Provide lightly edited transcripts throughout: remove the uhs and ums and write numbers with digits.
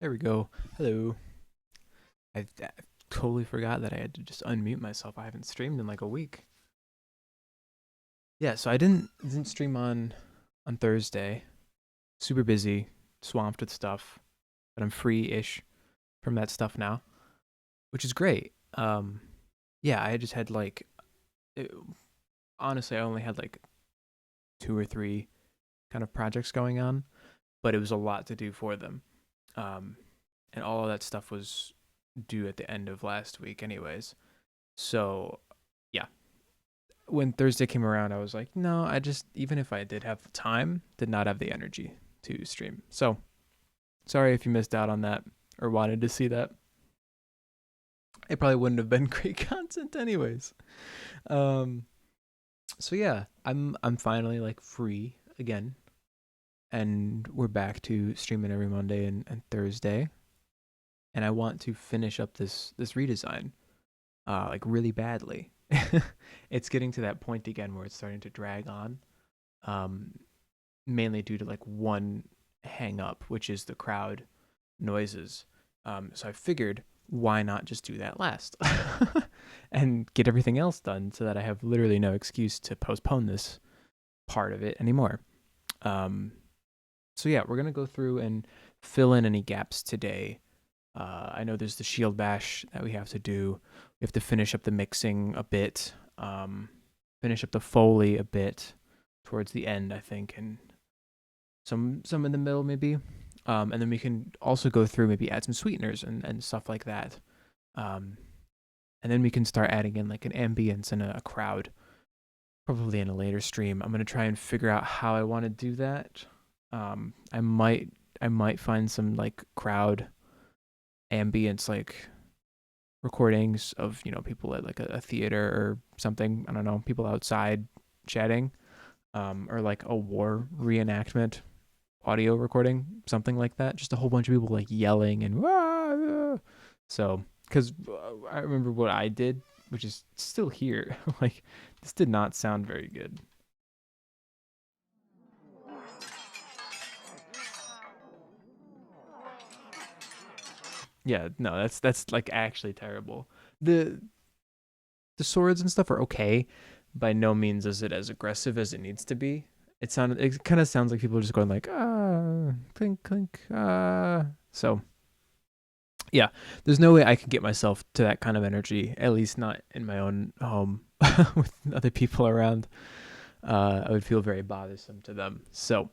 There we go. Hello. I totally forgot that I had to just unmute myself. I haven't streamed in like a week. Yeah, so I didn't stream on Thursday. Super busy, swamped with stuff, but I'm free-ish from that stuff now, which is great. Yeah, I just had it, honestly, I only had like two or three kind of projects going on, but it was a lot to do for them. Um, and all of that stuff was due at the end of last week, anyways. So, yeah, when Thursday came around, I was like, no, I just, even if I did have the time, did not have the energy to stream. So, sorry if you missed out on that or wanted to see that. It probably wouldn't have been great content, anyways. Um, so yeah, I'm finally like free again, and we're back to streaming every Monday and Thursday. And I want to finish up this redesign, like really badly. It's getting to that point again where it's starting to drag on, um, mainly due to like one hang up, which is the crowd noises. So I figured, why not just do that last and get everything else done so that I have literally no excuse to postpone this part of it anymore. Um, so yeah, we're gonna go through and fill in any gaps today. I know there's the shield bash that we have to do. We have to finish up the mixing a bit, finish up the Foley a bit towards the end, I think, and some in the middle maybe. And then we can also go through, maybe add some sweeteners and stuff like that. Um, and then we can start adding in like an ambience and a crowd, probably in a later stream. I'm gonna try and figure out how I want to do that. I might find some like crowd ambience, like recordings of people at like a theater or something. I don't know, people outside chatting, or like a war reenactment audio recording, something like that. Just a whole bunch of people like yelling and "Wah!" So because I remember what I did, which is still here. Like this did not sound very good. Yeah, no, that's like actually terrible. The swords and stuff are okay. By no means is it as aggressive as it needs to be. It kind of sounds like people are just going like clink clink So yeah, there's no way I can get myself to that kind of energy. At least not in my own home with other people around. I would feel very bothersome to them. So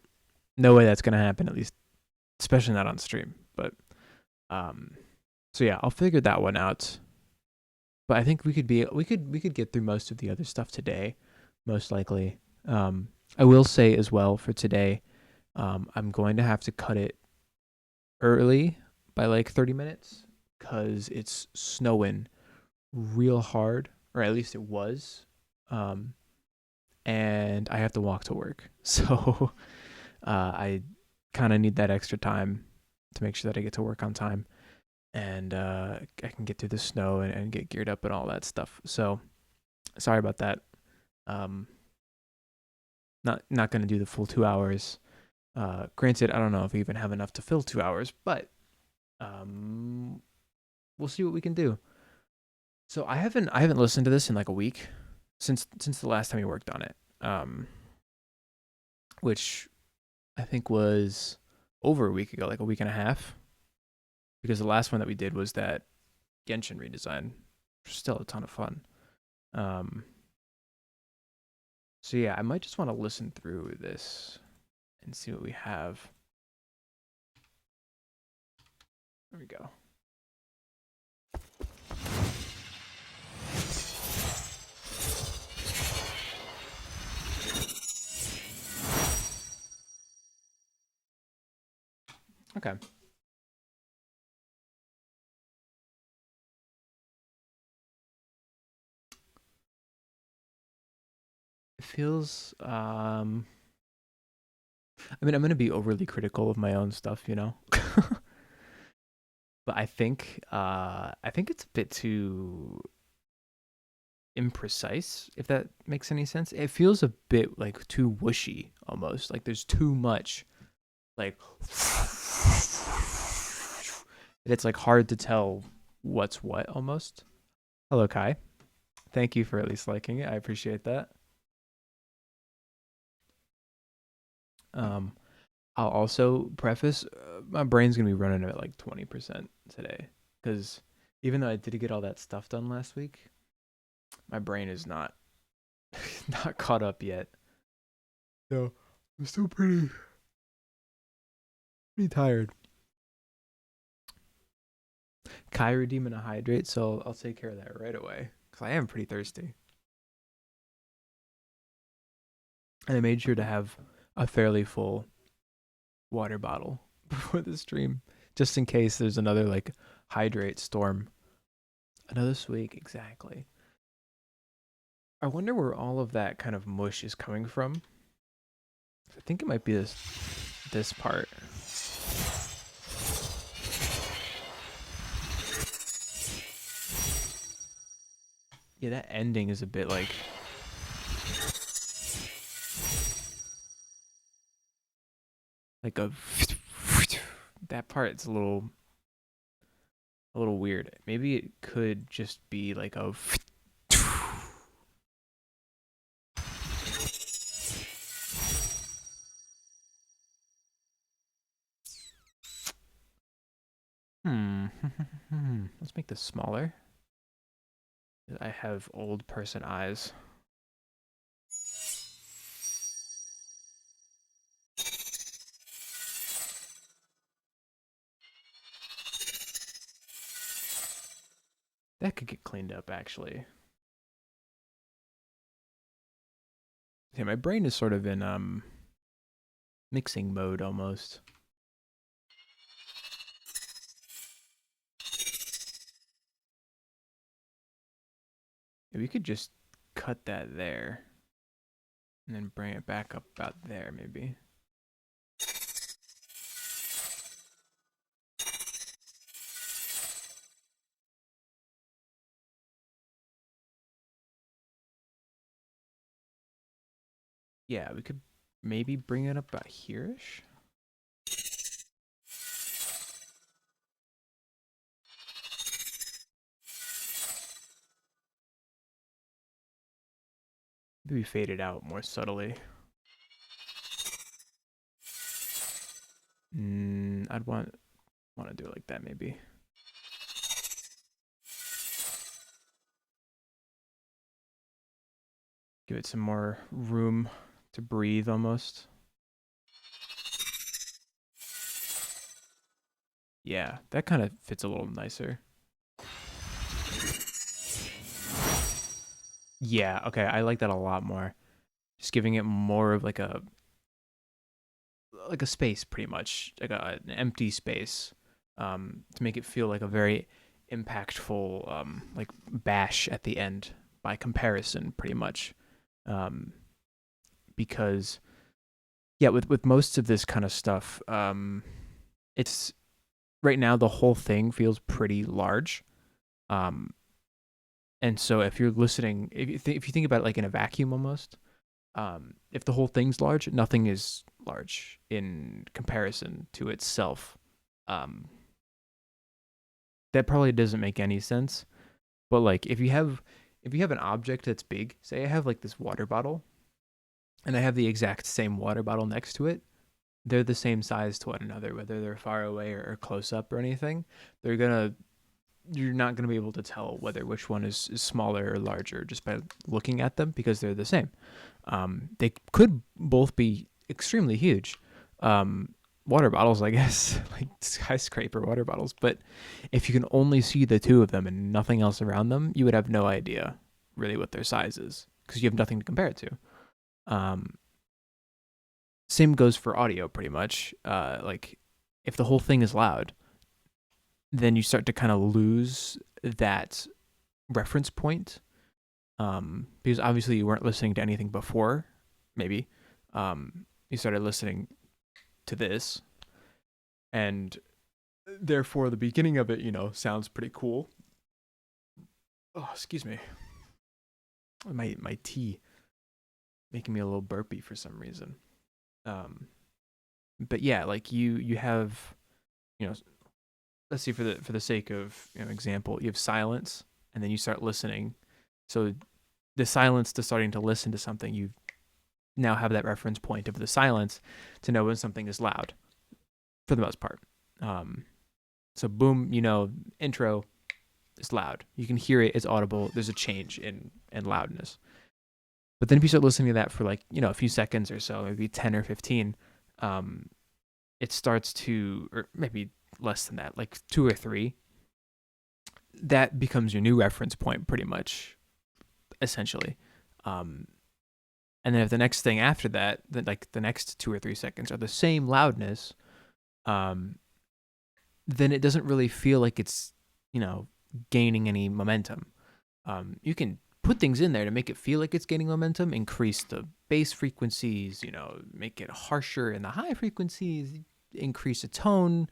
no way that's gonna happen. At least, especially not on stream. But um, so yeah, I'll figure that one out. But I think we could get through most of the other stuff today, most likely. I will say as well for today, I'm going to have to cut it early by like 30 minutes because it's snowing real hard, or at least it was. Um, and I have to walk to work, so I kind of need that extra time to make sure that I get to work on time, and I can get through the snow and get geared up and all that stuff. So sorry about that. Um, not gonna do the full 2 hours. Granted, I don't know if we even have enough to fill 2 hours, but um, we'll see what we can do. So I haven't listened to this in like a week since the last time we worked on it. Which I think was over a week ago, like a week and a half, because the last one that we did was that Genshin redesign, which was still a ton of fun. Um, so yeah, I might just want to listen through this and see what we have. There we go. Okay. It feels I mean, I'm gonna be overly critical of my own stuff, but I think it's a bit too imprecise, if that makes any sense. It feels a bit like too whooshy almost. Like there's too much like It's like hard to tell what's what almost. Hello, Kai. Thank you for at least liking it. I appreciate that. Um, I'll also preface my brain's gonna be running at like 20% today because even though I did get all that stuff done last week, my brain is not not caught up yet. So I'm still pretty tired. Kai redeeming a hydrate, so I'll take care of that right away because I am pretty thirsty. And I made sure to have a fairly full water bottle before the stream, just in case there's another like hydrate storm. Another week, exactly. I wonder where all of that kind of mush is coming from. I think it might be this part. Yeah, that ending is a bit like a that part's a little weird. Maybe it could just be like a hmm. Let's make this smaller. I have old person eyes. That could get cleaned up actually. Yeah, my brain is sort of in mixing mode almost. We could just cut that there and then bring it back up about there maybe. Yeah, we could maybe bring it up about here-ish. Maybe fade it out more subtly. I'd want to do it like that maybe. Give it some more room to breathe almost. Yeah, that kind of fits a little nicer. Yeah, okay, I like that a lot more. Just giving it more of like a space pretty much, like an empty space. To make it feel like a very impactful like bash at the end by comparison pretty much. Um because yeah, with most of this kind of stuff, it's right now the whole thing feels pretty large. Um, and so if you're listening, if you think about it like in a vacuum almost, if the whole thing's large, nothing is large in comparison to itself. Um, that probably doesn't make any sense. But like if you have an object that's big, say I have like this water bottle, and I have the exact same water bottle next to it, they're the same size to one another, whether they're far away or close up or anything. They're gonna You're not gonna be able to tell whether which one is smaller or larger just by looking at them because they're the same. They could both be extremely huge. Water bottles, I guess, like skyscraper water bottles. But if you can only see the two of them and nothing else around them, you would have no idea really what their size is because you have nothing to compare it to. Um, Same goes for audio, pretty much. Like if the whole thing is loud, then you start to kind of lose that reference point. Because obviously you weren't listening to anything before, maybe. You started listening to this, and therefore the beginning of it, sounds pretty cool. Oh, excuse me. My tea making me a little burpy for some reason. Um, but yeah, like you have, you know, let's see, for the sake of example, you have silence, and then you start listening. So the silence to starting to listen to something, you now have that reference point of the silence to know when something is loud, for the most part. Um, so boom, intro is loud. You can hear it; it's audible. There's a change in loudness. But then if you start listening to that for like a few seconds or so, maybe 10 or 15, um, it starts to, or maybe less than that, like 2 or 3. That becomes your new reference point, pretty much, essentially. Um, and then if the next thing after that, like the next 2 or 3 seconds are the same loudness, um, then it doesn't really feel like it's, gaining any momentum. You can put things in there to make it feel like it's gaining momentum, increase the bass frequencies, make it harsher in the high frequencies, increase the tone,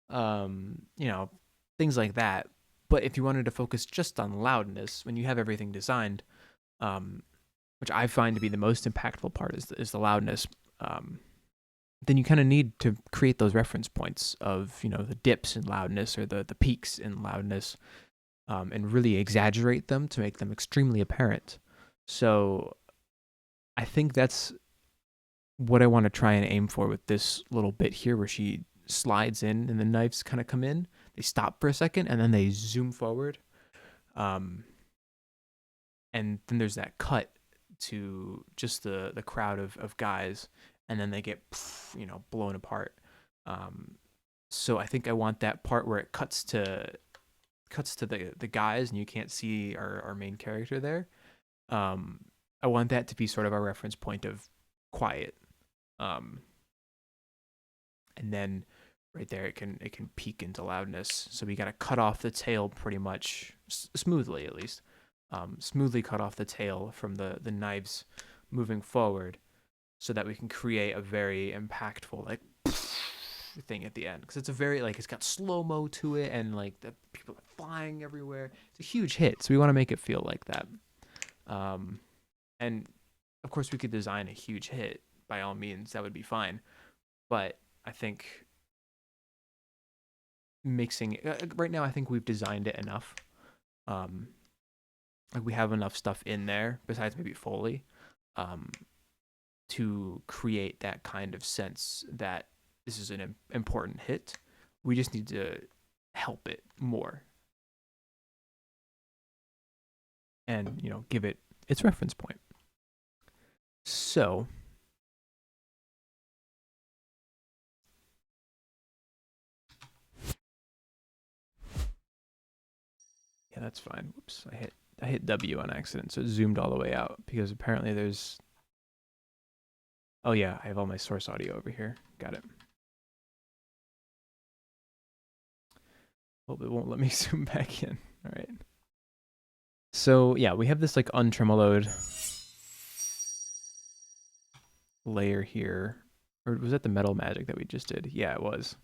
things like that. But if you wanted to focus just on loudness, when you have everything designed, um, which I find to be the most impactful part is the loudness, then you kind of need to create those reference points of the dips in loudness or the peaks in loudness, and really exaggerate them to make them extremely apparent. So I think that's what I want to try and aim for with this little bit here, where she slides in and the knives kind of come in. They stop for a second and then they zoom forward. Um, and then there's that cut to just the crowd of guys, and then they get blown apart. Um, so I think I want that part where it cuts to the guys and you can't see our main character there. I want that to be sort of our reference point of quiet. Um, and then right there it can peak into loudness. So we got to cut off the tail pretty much smoothly, at least. Smoothly cut off the tail from the knives moving forward, so that we can create a very impactful like thing at the end, because it's a very like it's got slow mo to it, and like the people are flying everywhere. It's a huge hit, so we want to make it feel like that. And of course we could design a huge hit, by all means, that would be fine. But I think mixing right now, I think we've designed it enough. Um, like we have enough stuff in there besides maybe Foley, um, to create that kind of sense that this is an important hit. We just need to help it more and give it its reference point. So yeah, that's fine. Whoops, I hit W on accident, so it zoomed all the way out because apparently there's. Oh yeah, I have all my source audio over here. Got it. Hope it won't let me zoom back in. All right. So yeah, we have this like untremeloed layer here. Or was that the metal magic that we just did? Yeah, it was.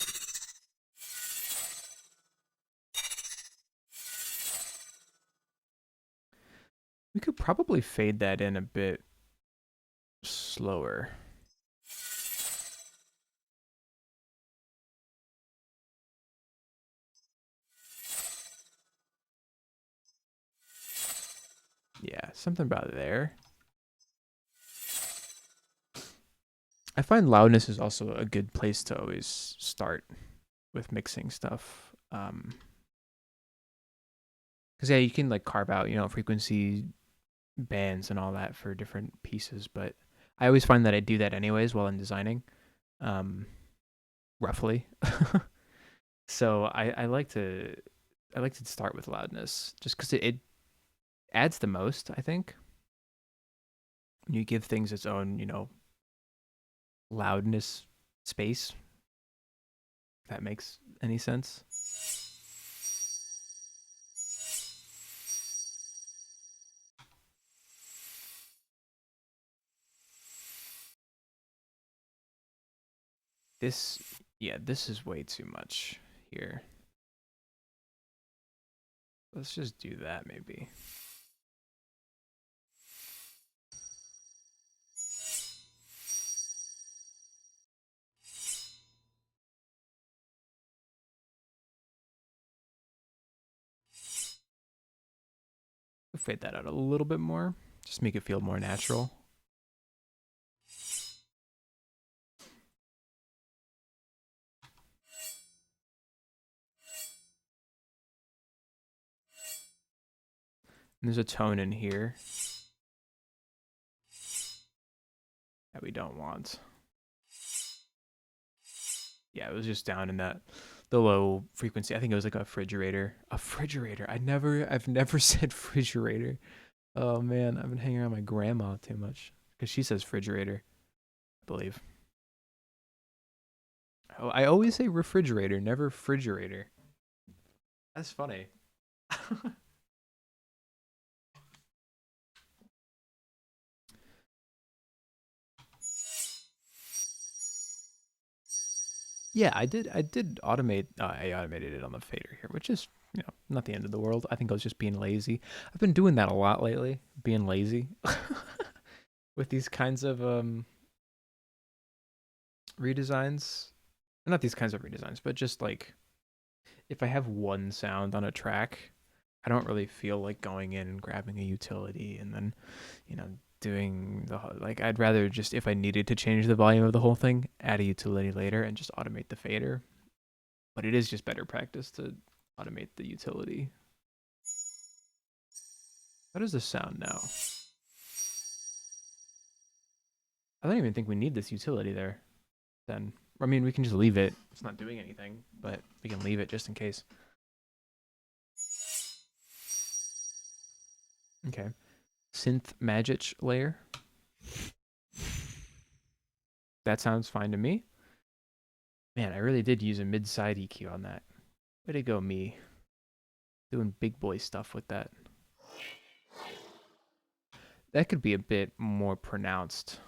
We could probably fade that in a bit slower. Yeah, something about there. I find loudness is also a good place to always start with mixing stuff. Because yeah, you can like carve out, frequency bands and all that for different pieces, but I always find that I do that anyways while I'm designing, roughly. So I like to start with loudness just because it adds the most, I think. You give things its own, loudness space, if that makes any sense. This, yeah, this is way too much here. Let's just do that maybe. Fade that out a little bit more. Just make it feel more natural. And there's a tone in here that we don't want. Yeah, it was just down in the low frequency. I think it was like a refrigerator. A refrigerator. I've never said refrigerator. Oh man, I've been hanging around my grandma too much because she says refrigerator, I believe. Oh, I always say refrigerator, never refrigerator. That's funny. Yeah, I did. I did automate. I automated it on the fader here, which is not the end of the world. I think I was just being lazy. I've been doing that a lot lately, being lazy with these kinds of redesigns. Not these kinds of redesigns, but just like if I have one sound on a track, I don't really feel like going in and grabbing a utility and then, doing like I'd rather just if I needed to change the volume of the whole thing, add a utility later and just automate the fader. But it is just better practice to automate the utility. How does this sound now? I don't even think we need this utility there. Then, I mean, we can just leave it. It's not doing anything, but we can leave it just in case. Okay. Synth magic layer. That sounds fine to me. Man, I really did use a mid-side EQ on that. Way to go, me. Doing big boy stuff with that. That could be a bit more pronounced.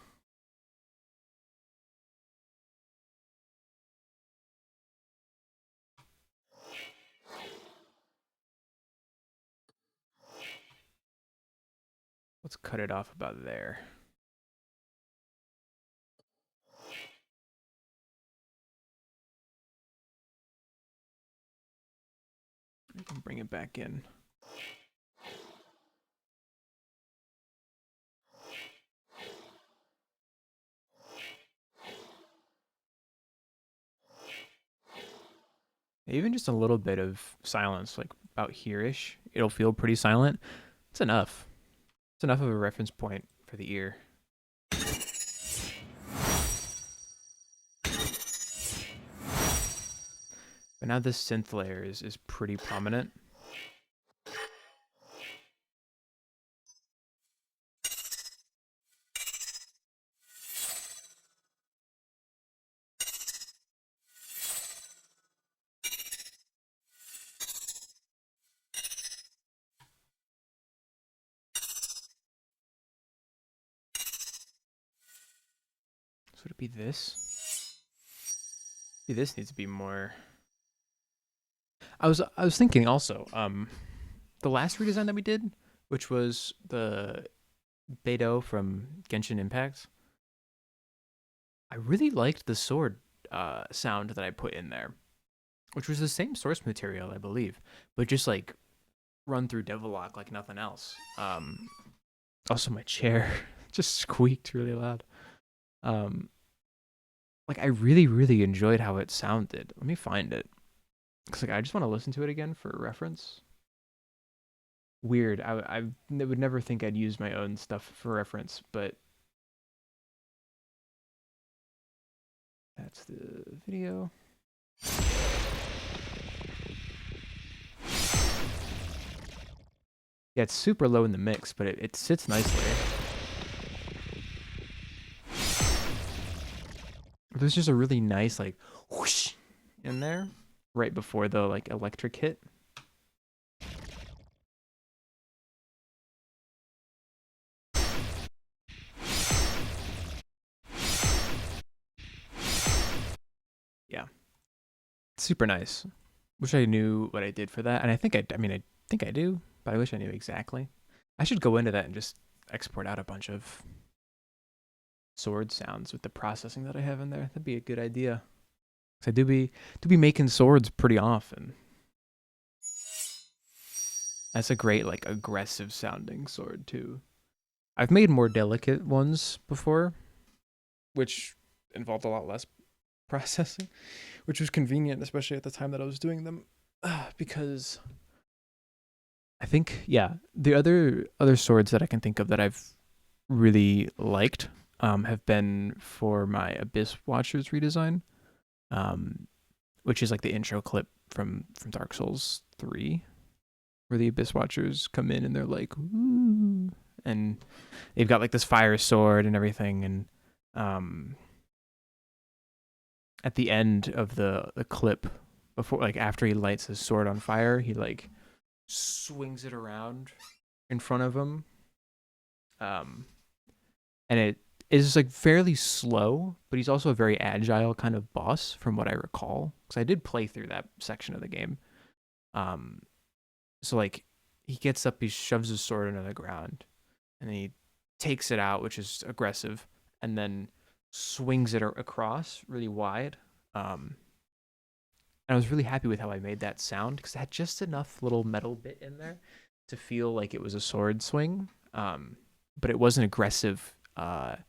Let's cut it off about there. I can bring it back in. Even just a little bit of silence, like about here-ish, it'll feel pretty silent. It's enough. It's enough of a reference point for the ear. But now this synth layer is pretty prominent. So would it be this? Maybe this needs to be more. I was thinking also, the last redesign that we did, which was the Beidou from Genshin Impact. I really liked the sword sound that I put in there, which was the same source material, I believe, but just like run through Devlock like nothing else. Also, my chair just squeaked really loud. Like I really, really enjoyed how it sounded. Let me find it, cause like I just want to listen to it again for reference. Weird. I would never think I'd use my own stuff for reference, but that's the video. Yeah, it's super low in the mix, but it sits nicely. There's just a really nice like whoosh in there right before the like electric hit. Yeah, super nice. Wish I knew what I did for that, and I think I think I do, but I wish I knew exactly. I should go into that and just export out a bunch of sword sounds with the processing that I have in there. That'd be a good idea. 'Cause I do be making swords pretty often. That's a great like aggressive sounding sword too. I've made more delicate ones before, which involved a lot less processing, which was convenient, especially at the time that I was doing them, because I think the other swords that I can think of that I've really liked have been for my Abyss Watchers redesign, um, which is like the intro clip from Dark Souls 3, where the Abyss Watchers come in and they're like, "Ooh," and they've got like this fire sword and everything, and um, at the end of the clip, before like after he lights his sword on fire, he like swings it around in front of him, um, and it is like fairly slow, but he's also a very agile kind of boss from what I recall, because I did play through that section of the game. Um, so like he gets up, he shoves his sword into the ground, and then he takes it out, which is aggressive, and then swings it across really wide. Um, and I was really happy with how I made that sound because it had just enough little metal bit in there to feel like it was a sword swing, but it wasn't aggressive, and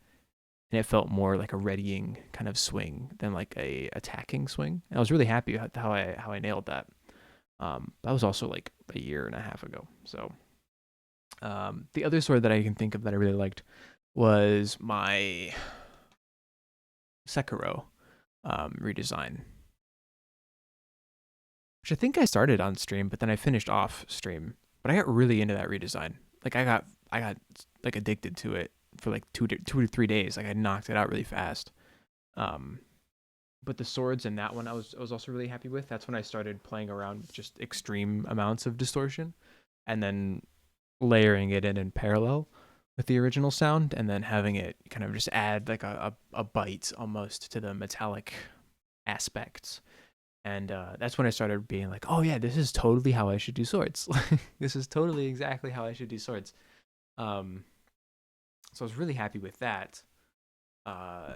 it felt more like a readying kind of swing than like a attacking swing. And I was really happy with how I nailed that. That was also like a year and a half ago. So the other sword that I can think of that I really liked was my Sekiro redesign, which I think I started on stream, but then I finished off stream. But I got really into that redesign. Like I got like addicted to it for like 2 to 3 days. Like I knocked it out really fast. Um, but the swords in that one I was also really happy with. That's when I started playing around with just extreme amounts of distortion, and then layering it in parallel with the original sound, and then having it kind of just add like a bite almost to the metallic aspects. And that's when I started being like, oh yeah, this is totally how I should do swords. This is totally exactly how I should do swords. Um, so I was really happy with that. Uh,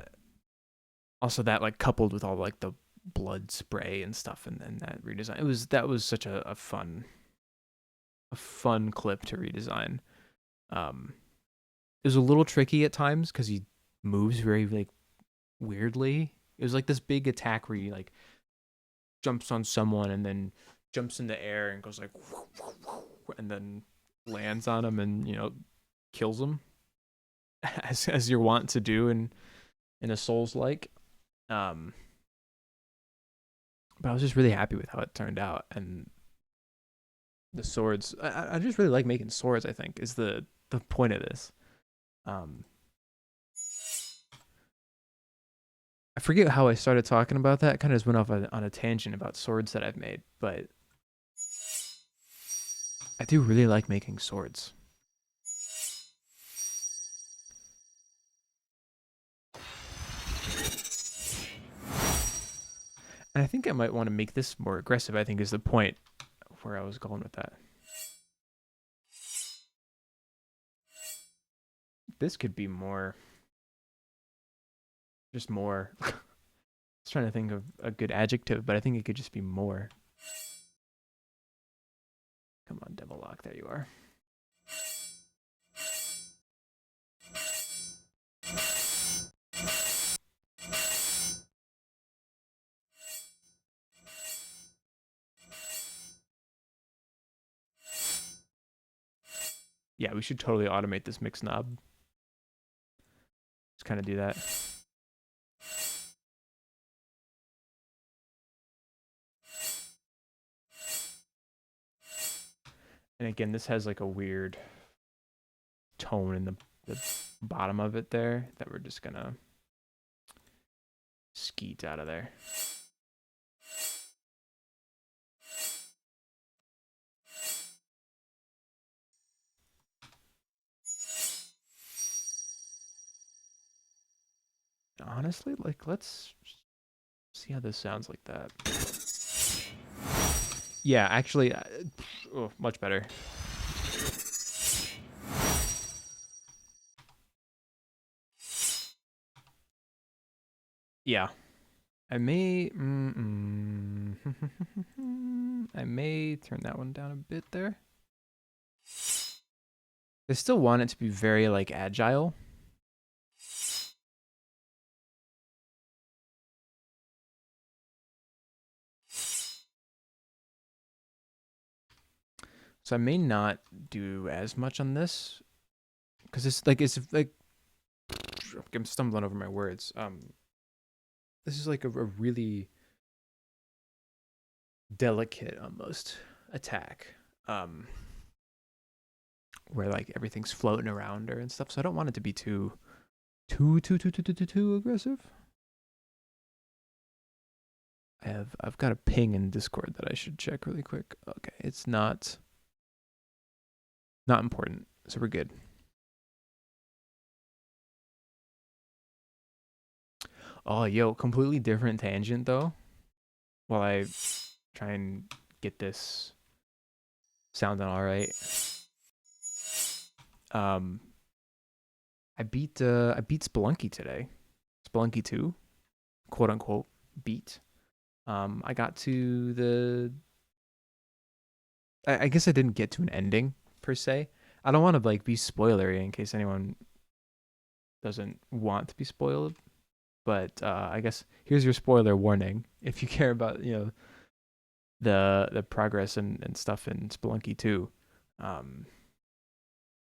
Also, that like coupled with all like the blood spray and stuff, and that redesign, that was such a fun clip to redesign. Um, it was a little tricky at times because he moves very like weirdly. It was like this big attack where he like jumps on someone and then jumps in the air and goes like and then lands on him and kills him as you're wont to do in a Souls like. Um, but I was just really happy with how it turned out, and the swords. I just really like making swords. I think is the point of this. Um, I forget how I started talking about that. Kind of just went off on a tangent about swords that I've made, but I do really like making swords. And I think I might want to make this more aggressive, I think is the point where I was going with that. This could be more, just more. I was trying to think of a good adjective, but I think it could just be more. Come on, Devil Lock, there you are. Yeah, we should totally automate this mix knob. Just kind of do that. And again, this has like a weird tone in the bottom of it there that we're just gonna skeet out of there. Honestly, like let's see how this sounds like that. Yeah, actually, oh, much better. Yeah, I may. I may turn that one down a bit there. I still want it to be very like agile. So I may not do as much on this because it's like I'm stumbling over my words. This is like a really delicate almost attack. Where like everything's floating around her and stuff. So I don't want it to be too aggressive. I've got a ping in Discord that I should check really quick. Okay, it's not important, so we're good. Oh, yo, completely different tangent though. While I try and get this sounding all right. I beat Spelunky today. Spelunky 2, quote unquote, beat. I got to I guess I didn't get to an ending per se. I don't want to like be spoilery in case anyone doesn't want to be spoiled. But I guess here's your spoiler warning. If you care about the progress and stuff in Spelunky 2,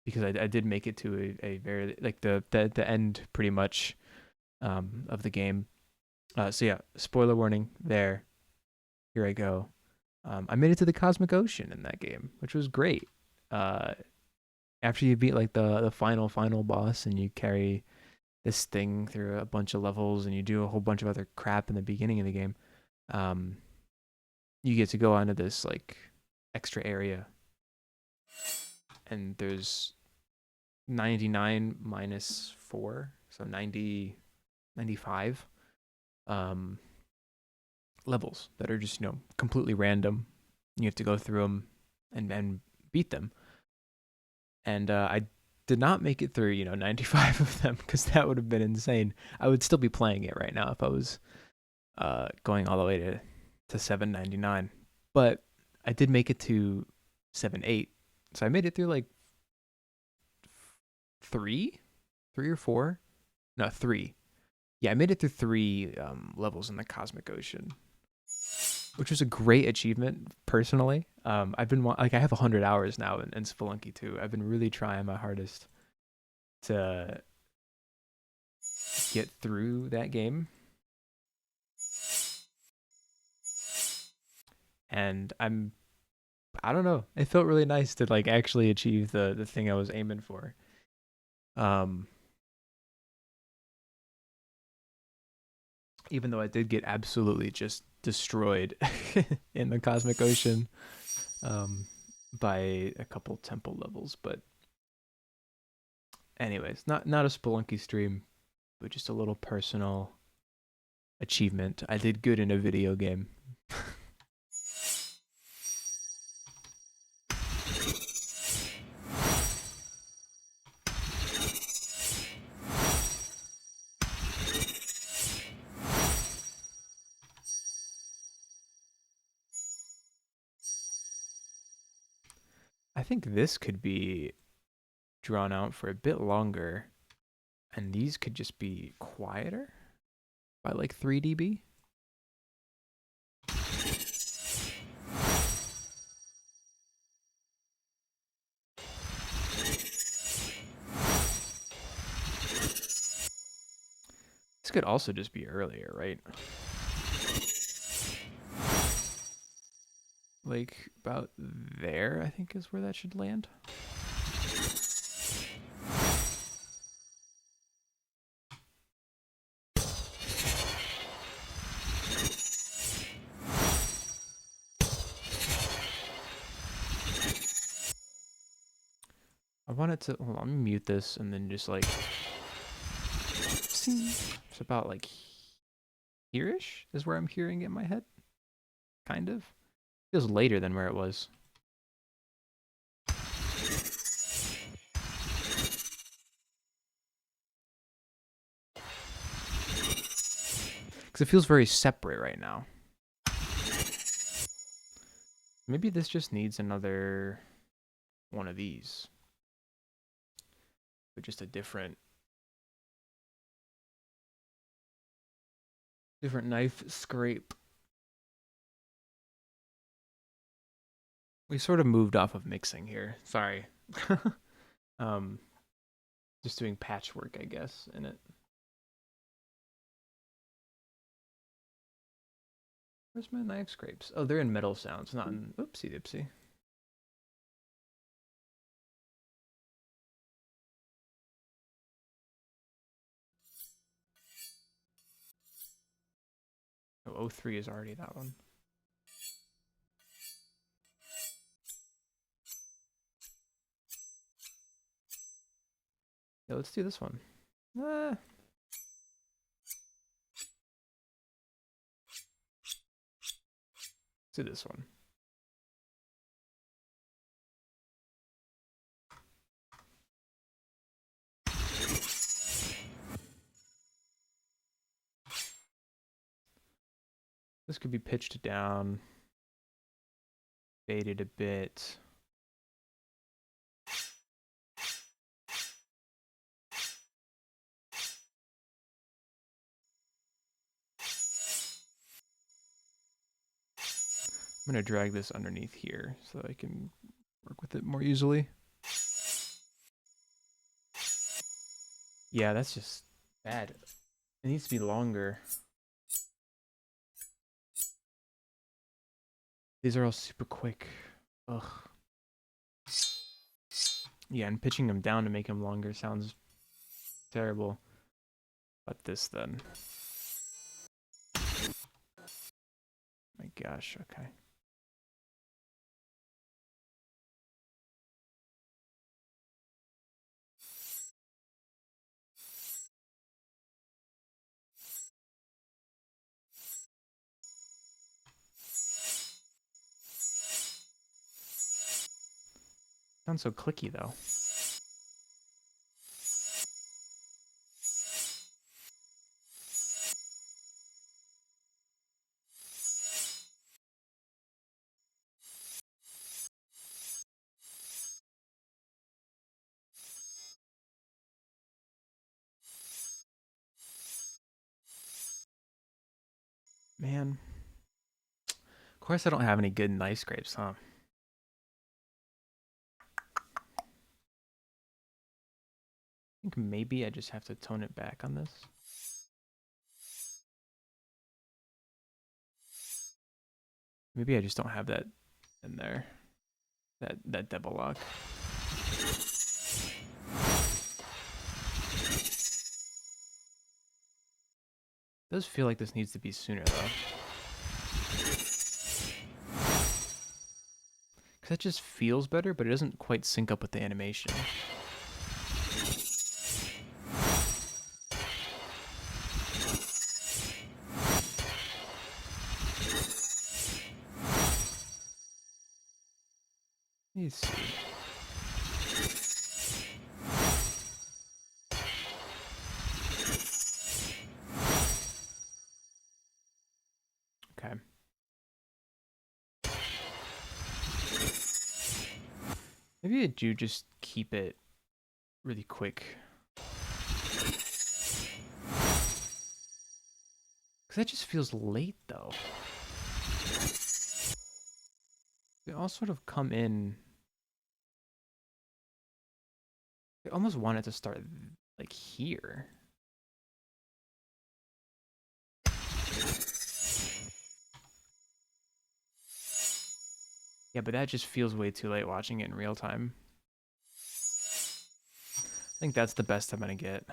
because I did make it to a very like the end pretty much of the game. So yeah, spoiler warning there. Here I go. I made it to the Cosmic Ocean in that game, which was great. After you beat like the final boss and you carry this thing through a bunch of levels and you do a whole bunch of other crap in the beginning of the game, you get to go onto this like extra area, and there's 99 minus 4, so 95 levels that are just completely random. You have to go through them and beat them. And I did not make it through 95 of them because that would have been insane. I would still be playing it right now if I was going all the way to 799. But I did make it to 7-8, so I made it through like three or four. No, three. Yeah, I made it through three levels in the Cosmic Ocean, which was a great achievement personally. I've been like I have 100 hours now in Spelunky 2. I've been really trying my hardest to get through that game, and I don't know. It felt really nice to like actually achieve the thing I was aiming for. Even though I did get absolutely just destroyed in the Cosmic Ocean by a couple temple levels. But anyways, not a Spelunky stream, but just a little personal achievement. I did good in a video game. I think this could be drawn out for a bit longer, and these could just be quieter by like 3 dB. This could also just be earlier, right? Like about there, I think is where that should land. I wanted to, hold on, let me mute this and then just like, it's about like here-ish is where I'm hearing it in my head. Kind of. Feels later than where it was. Because it feels very separate right now. Maybe this just needs another one of these. but just a different knife scrape. We sort of moved off of mixing here. Sorry. um, just doing patchwork, I guess, in it. Where's my knife scrapes? Oh, they're in metal sounds, not in. Oopsie dipsy. Oh, 03 is already that one. Yeah, let's do this one. Let's do this one. This could be pitched down, faded a bit. I'm going to drag this underneath here so that I can work with it more easily. Yeah, that's just bad. It needs to be longer. These are all super quick. Ugh. Yeah, and pitching them down to make them longer sounds terrible. But this then. My gosh, okay. Sounds so clicky though. Man. Of course I don't have any good knife scrapes, huh? I think maybe I just have to tone it back on this. Maybe I just don't have that in there. That double lock. It does feel like this needs to be sooner though. Because it just feels better, but it doesn't quite sync up with the animation. Let's see. Okay. Maybe I do just keep it really quick. Because that just feels late though. They all sort of come in. I almost want it to start like here. Yeah, but that just feels way too late watching it in real time. I think that's the best I'm gonna get.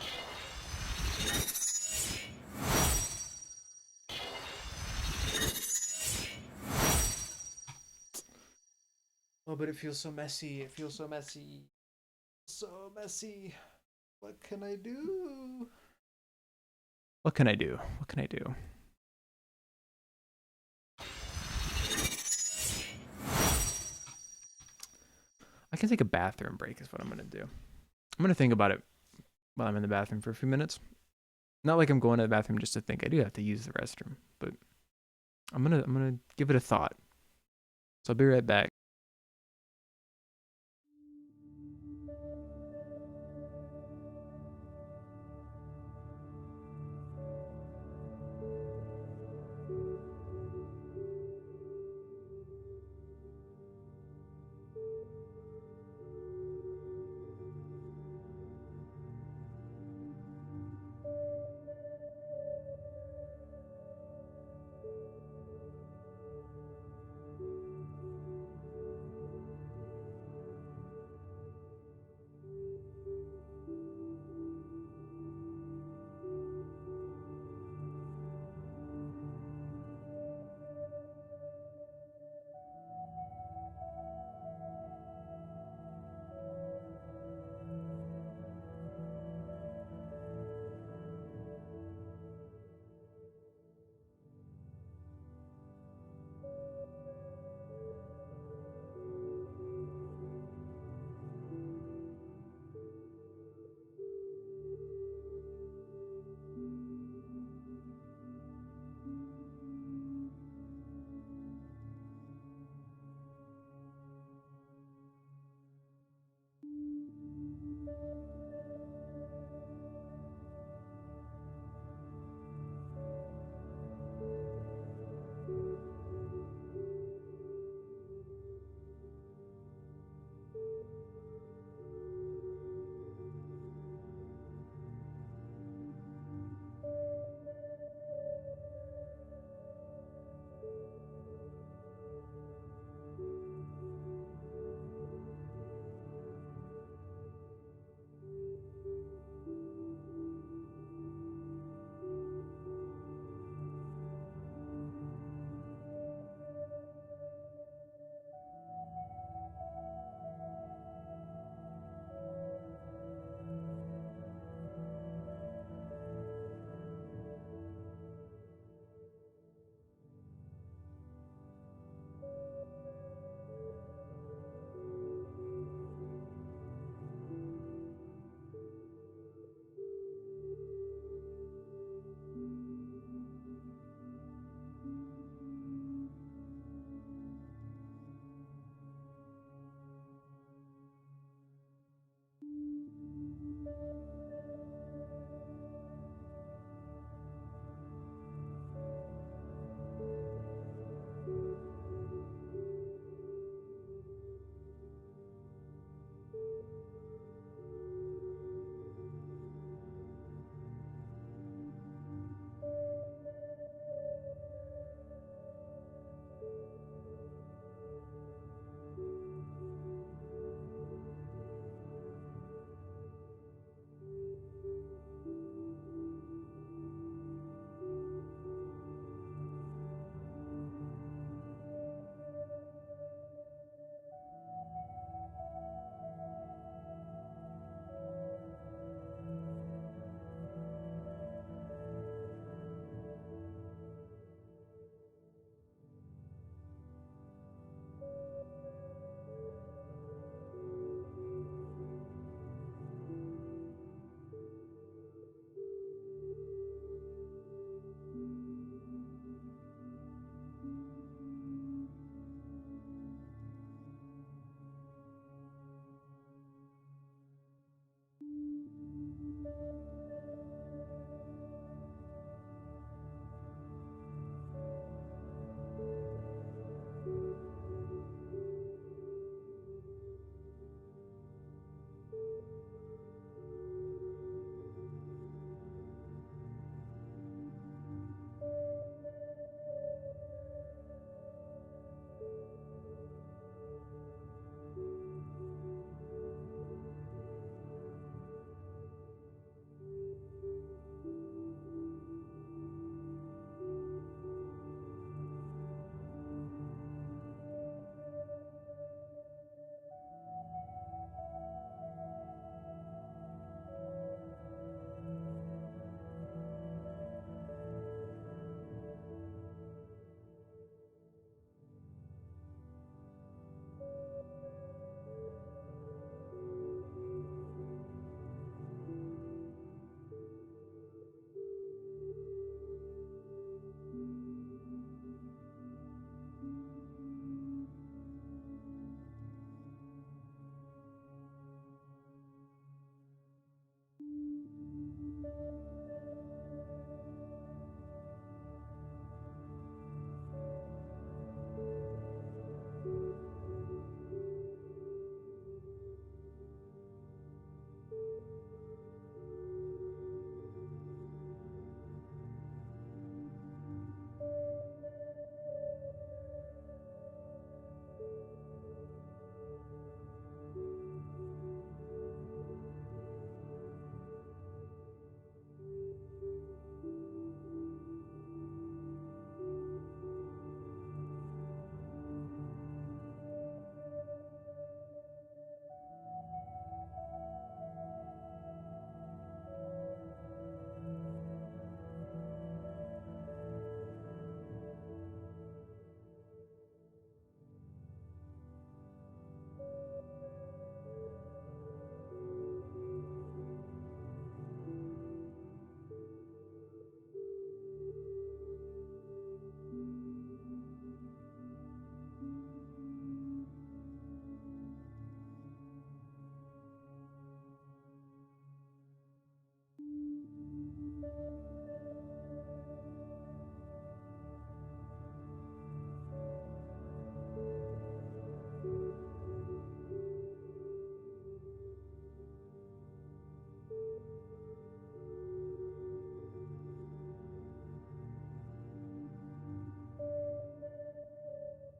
Oh, but it feels so messy. It feels so messy. So messy. What can I do? What can I do? What can I do? I can take a bathroom break is what I'm gonna do. I'm gonna think about it while I'm in the bathroom for a few minutes. Not like I'm going to the bathroom just to think. I do have to use the restroom, but I'm gonna give it a thought. So I'll be right back.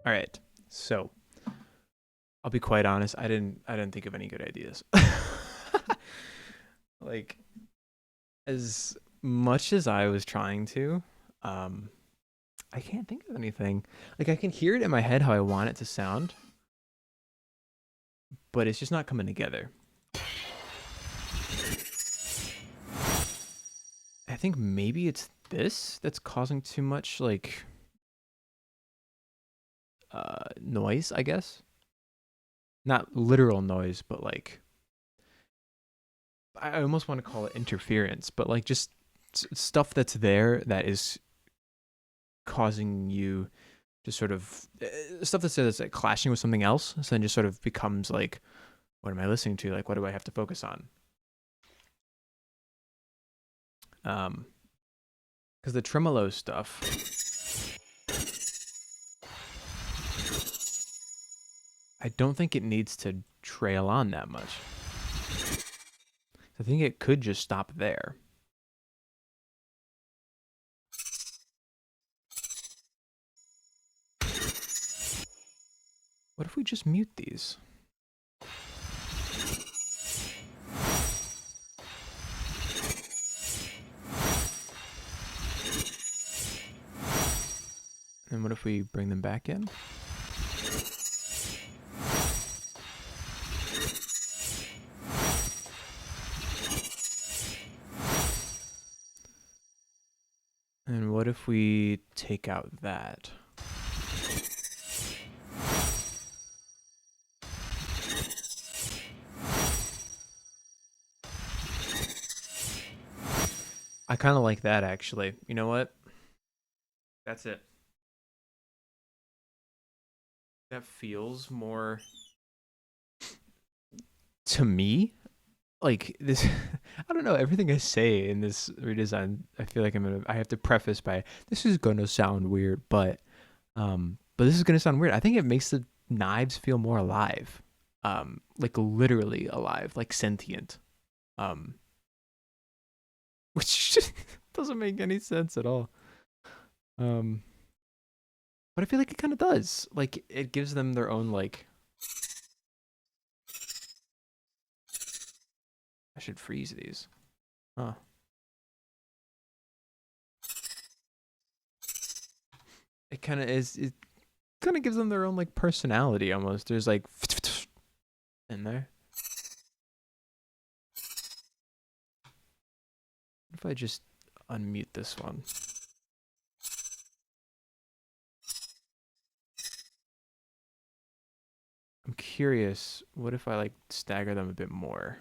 All right. So I'll be quite honest. I didn't think of any good ideas. Like as much as I was trying to, um, I can't think of anything. Like I can hear it in my head how I want it to sound, but it's just not coming together. I think maybe it's this that's causing too much like noise, I guess. Not literal noise, but like I almost want to call it interference, but like just stuff that's there that is causing you to sort of stuff that's there that's like clashing with something else. So then just sort of becomes like, what am I listening to? Like, what do I have to focus on? Because the tremolo stuff, I don't think it needs to trail on that much. I think it could just stop there. What if we just mute these? And what if we bring them back in? And what if we take out that? I kind of like that actually. You know what? That's it. That feels more to me like this. I don't know, everything I say in this redesign, I feel like I have to preface by this is going to sound weird, but this is going to sound weird. I think it makes the knives feel more alive. Like literally alive, like sentient. Um which doesn't make any sense at all. Um but I feel like it kind of does. Like it gives them their own like I should freeze these. Huh. It kind of is it kind of gives them their own like personality almost. There's like in there. What if I just unmute this one? I'm curious, what if I like stagger them a bit more?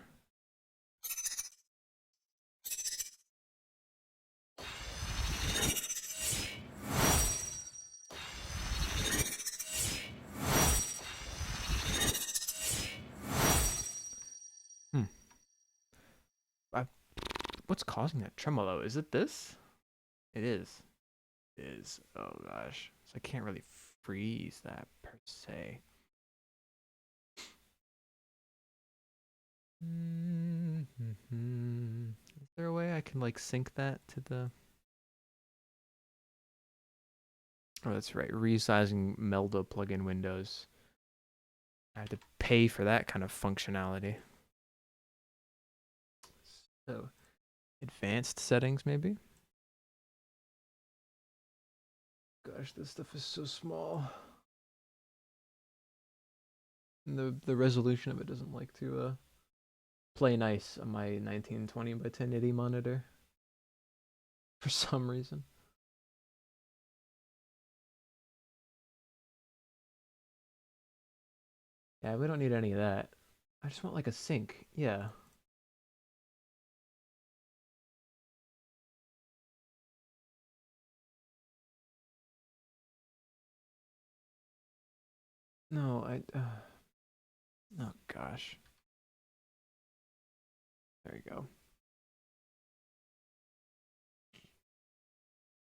Hmm. I, what's causing that tremolo? Is it this? It is. It is. Oh gosh. So I can't really freeze that per se. Mm-hmm. Is there a way I can like sync that to the? Oh, that's right. Resizing Meldo plugin windows. I have to pay for that kind of functionality. So, advanced settings maybe. Gosh, this stuff is so small. And the resolution of it doesn't like to play nice on my 1920 by 1080 monitor for some reason. Yeah, we don't need any of that. I just want like a sync. Yeah. No, oh gosh. There you go.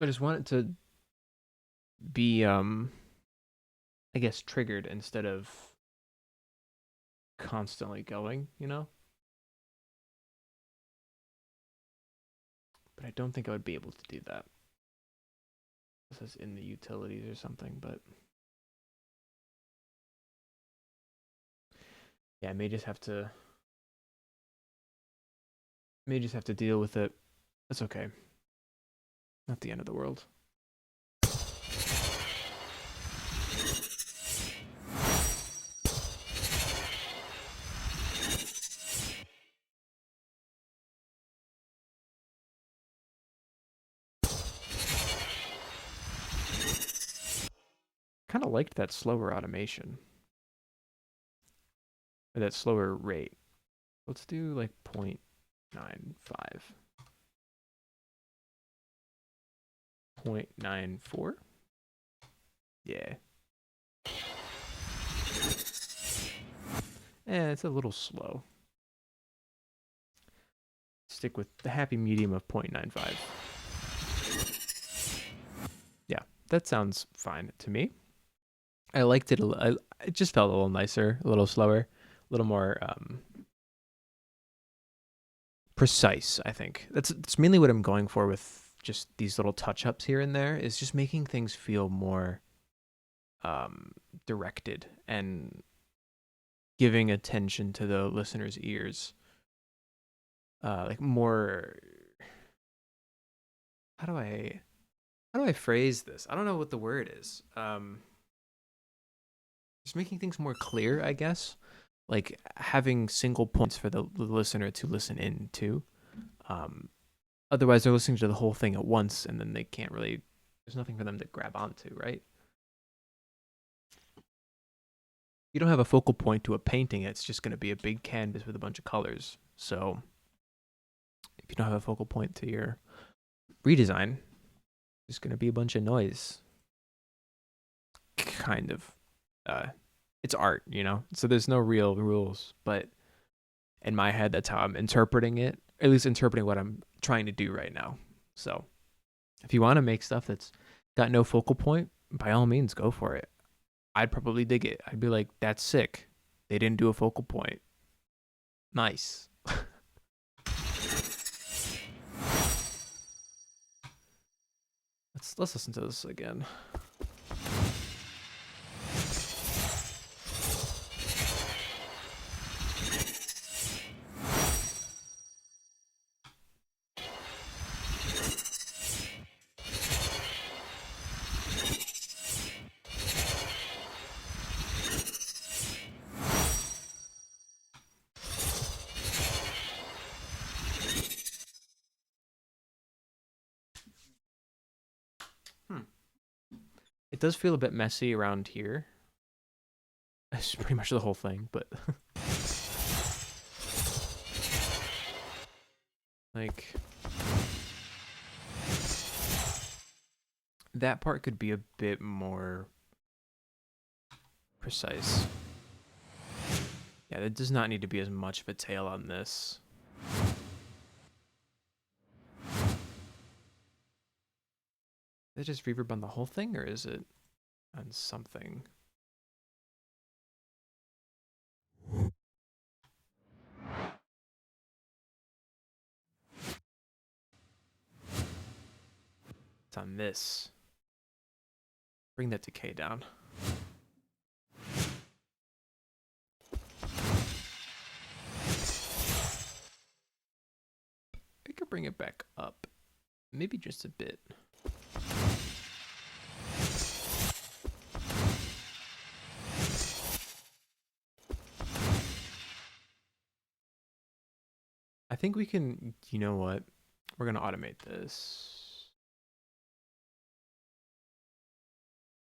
I just want it to be I guess triggered instead of constantly going, you know? But I don't think I would be able to do that. This is in the utilities or something, but Yeah, I may just have to deal with it. That's okay. Not the end of the world. Kind of liked that slower automation, or that slower rate. Let's do like 0.95. 0.94? Yeah. It's a little slow. Stick with the happy medium of 0.95. Yeah, that sounds fine to me. I liked it. It just felt a little nicer, a little slower, a little more precise. I think that's mainly what I'm going for with just these little touch ups here and there. Is just making things feel more directed and giving attention to the listener's ears. Like more. How do I phrase this? I don't know what the word is. Just making things more clear, I guess. Like having single points for the listener to listen in to. Um, Otherwise, they're listening to the whole thing at once, and then they can't really. There's nothing for them to grab onto, right? You don't have a focal point to a painting. It's just going to be a big canvas with a bunch of colors. So, if you don't have a focal point to your redesign, it's going to be a bunch of noise. Kind of. It's art, you know? So there's no real rules, but in my head, that's how I'm interpreting it, at least interpreting what I'm trying to do right now. So if you want to make stuff that's got no focal point, by all means, go for it. I'd probably dig it. I'd be like, that's sick. They didn't do a focal point. Nice. Let's listen to this again. It does feel a bit messy around here. It's pretty much the whole thing, but like that part could be a bit more precise. Yeah, there does not need to be as much of a tail on this. Is it just reverb on the whole thing, or is it on something? It's on this. Bring that decay down. I could bring it back up. Maybe just a bit. I think we can, you know what? We're going to automate this.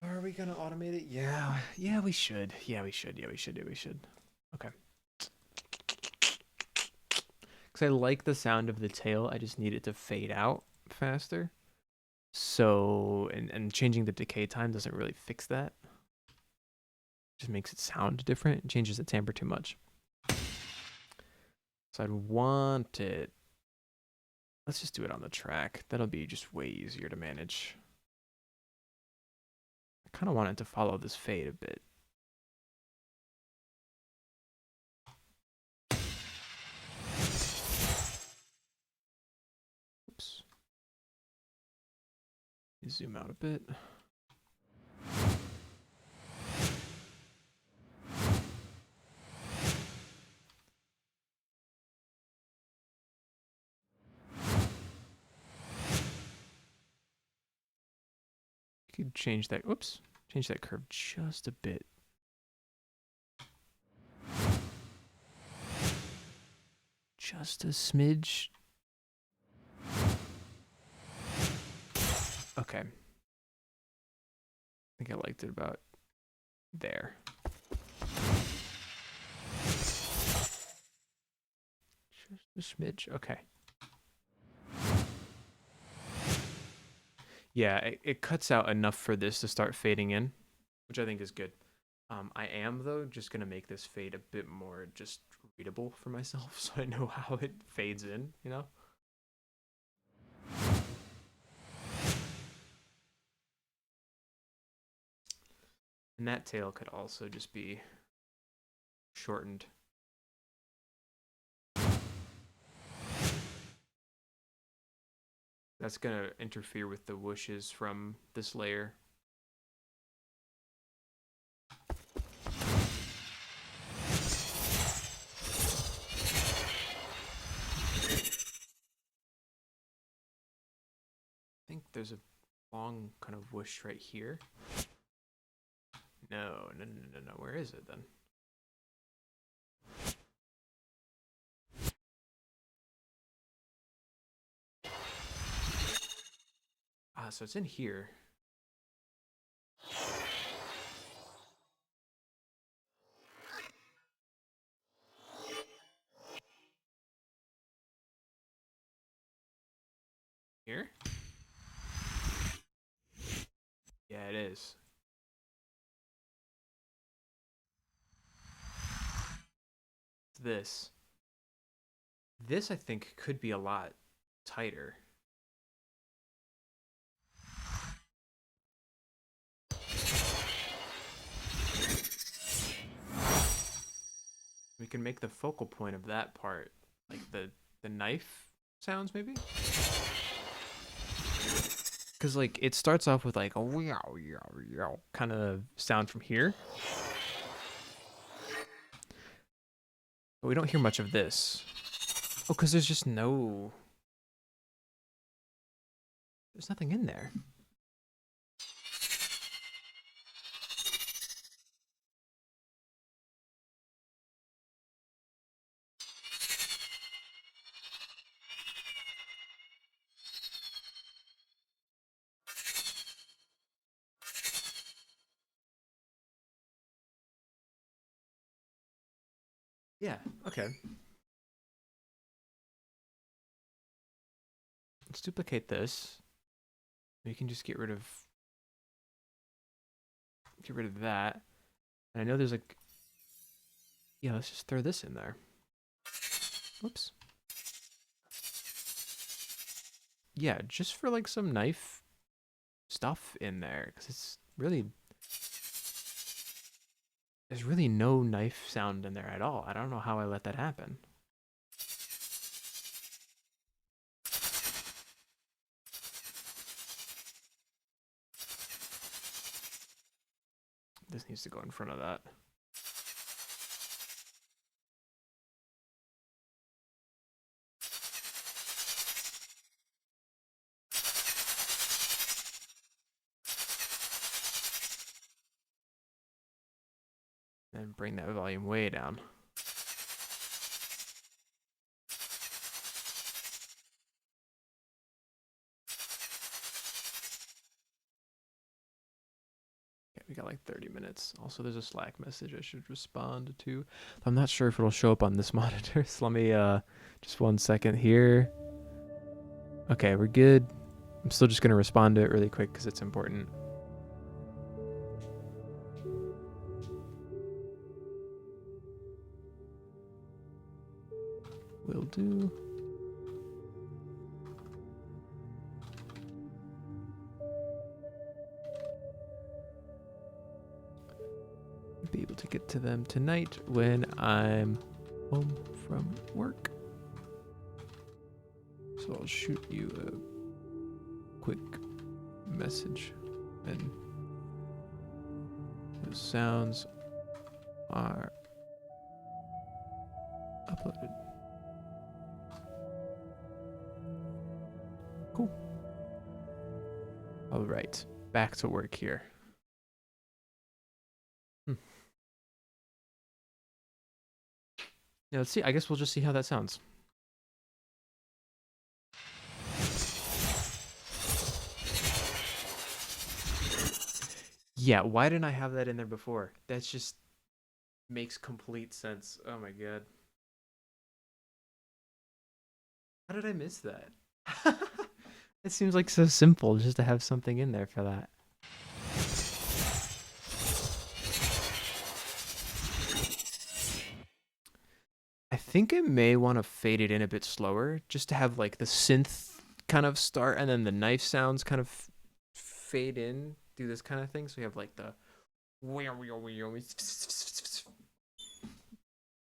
Are we going to automate it? Yeah, we should. Yeah, we should. Okay. Because I like the sound of the tail. I just need it to fade out faster. So, and changing the decay time doesn't really fix that. It just makes it sound different. It changes the timbre too much. So I'd want it. Let's just do it on the track. That'll be just way easier to manage. I kind of want it to follow this fade a bit. Oops. Zoom out a bit. could change that. Whoops. Change that curve just a bit. Just a smidge. Okay. I think I liked it about there. Just a smidge. Okay. Yeah, it cuts out enough for this to start fading in, which I think is good. I am, though, just going to make this fade a bit more just readable for myself so I know how it fades in, you know? And that tail could also just be shortened. That's going to interfere with the whooshes from this layer. I think there's a long kind of whoosh right here. No. Where is it then? Ah, so it's in here. Here? Yeah, it is. This. This, I think, could be a lot tighter. We can make the focal point of that part, like the knife sounds, maybe? Because, like, it starts off with, like, a yow, yow, yow kind of sound from here. But we don't hear much of this. Oh, because there's just no... There's nothing in there. Yeah, okay. Let's duplicate this. We can just get rid of that. And I know there's like... Yeah, let's just throw this in there. Whoops. Yeah, just for like some knife stuff in there, because it's really... There's really no knife sound in there at all. I don't know how I let that happen. This needs to go in front of that. And bring that volume way down. Okay, we got like 30 minutes. Also, there's a Slack message I should respond to. I'm not sure if it'll show up on this monitor, so let me, just 1 second here. Okay, we're good. I'm still just gonna respond to it really quick because it's important. Will do. Be able to get to them tonight when I'm home from work. So I'll shoot you a quick message and the sounds are uploaded. Cool. All right. back to work here. Hmm. Yeah, let's see. I guess we'll just see how that sounds. Yeah, why didn't I have that in there before? That's just makes complete sense. Oh my god. How did I miss that? It seems like so simple just to have something in there for that. I think I may want to fade it in a bit slower just to have like the synth kind of start and then the knife sounds kind of fade in, do this kind of thing. So you have like the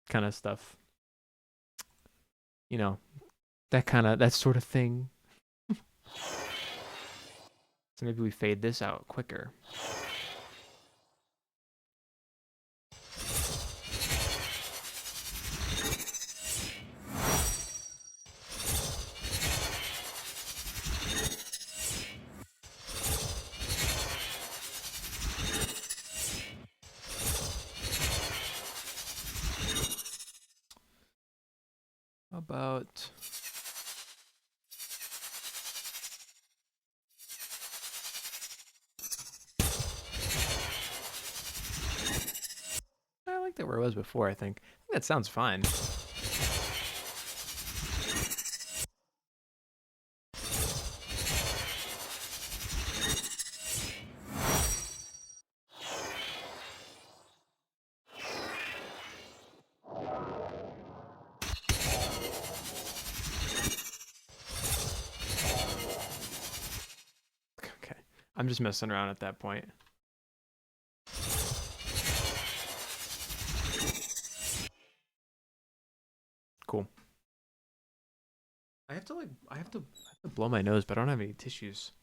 kind of stuff, you know, that sort of thing. So maybe we fade this out quicker. How about I like that where it was before, I think. That sounds fine. Okay. I'm just messing around at that point. Cool. I have to blow my nose, but I don't have any tissues.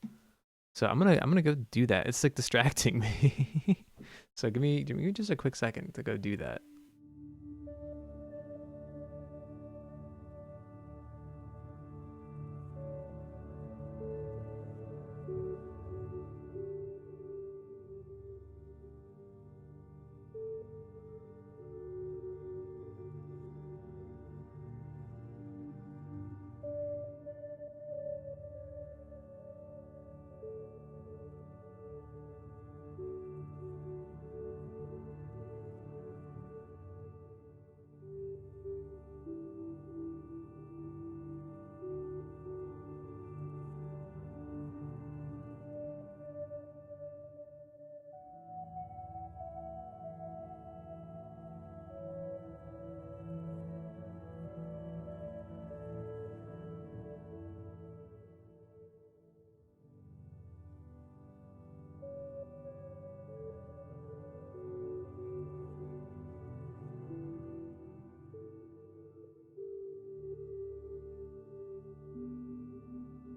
So I'm gonna go do that. It's like distracting me. So give me just a quick second to go do that.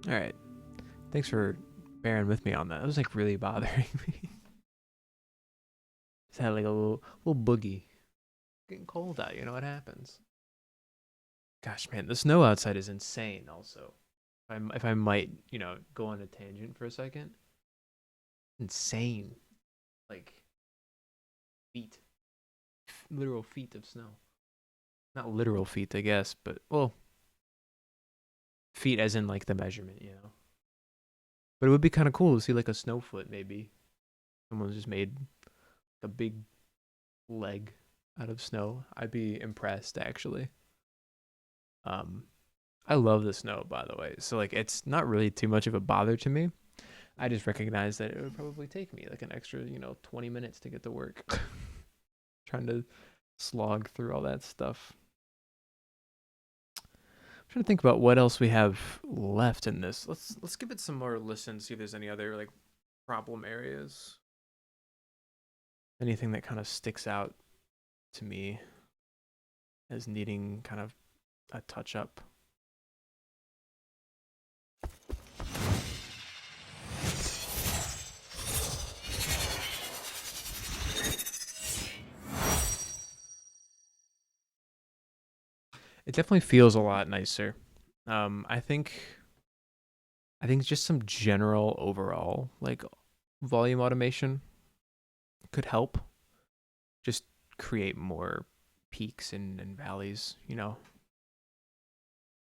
All right. Thanks for bearing with me on that. That was like really bothering me. Just had like a little boogie. Getting cold out, you know what happens. Gosh, man, the snow outside is insane. Also, if I might, go on a tangent for a second. Insane, like feet, literal feet of snow. Not literal feet, I guess, but well, feet as in like the measurement. But it would be kind of cool to see like a snow foot, maybe. Someone's just made a big leg out of snow. I'd be impressed actually. Um, I love the snow, by the way. So like, it's not really too much of a bother to me. I just recognize that it would probably take me like an extra, 20 minutes to get to work. Trying to slog through all that stuff. I'm trying to think about what else we have left in this. Let's give it some more listen, see if there's any other like problem areas. Anything that kind of sticks out to me as needing kind of a touch up. It definitely feels a lot nicer. I think just some general overall like volume automation could help just create more peaks and valleys, you know,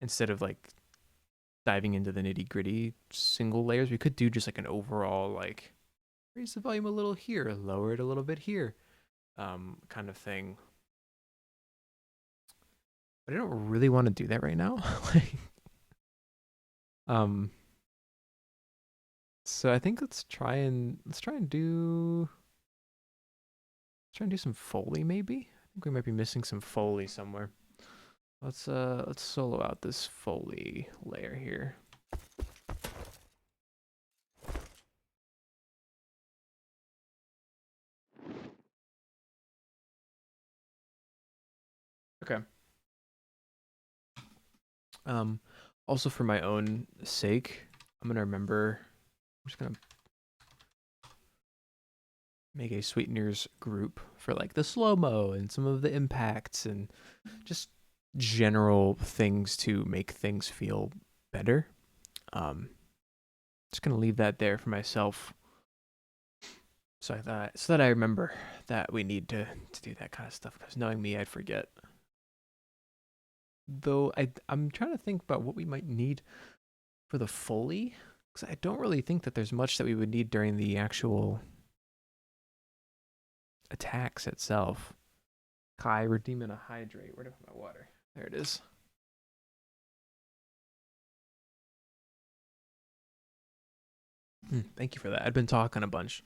instead of like diving into the nitty gritty single layers. We could do just like an overall, like, raise the volume a little here, lower it a little bit here, kind of thing. But I don't really want to do that right now. Like, um, so I think let's try and do some Foley maybe. I think we might be missing some Foley somewhere. Let's solo out this Foley layer here. Okay. Um, Also for my own sake, I'm gonna remember. I'm just gonna make a sweeteners group for like the slow mo and some of the impacts and just general things to make things feel better. Um, just gonna leave that there for myself. So that I remember that we need to do that kind of stuff. Because knowing me, I'd forget. Though I'm trying to think about what we might need for the Foley, because I don't really think that there's much that we would need during the actual attacks itself. Kai, redeem and a hydrate. Where did I put my water? There it is. Thank you for that. I've been talking a bunch.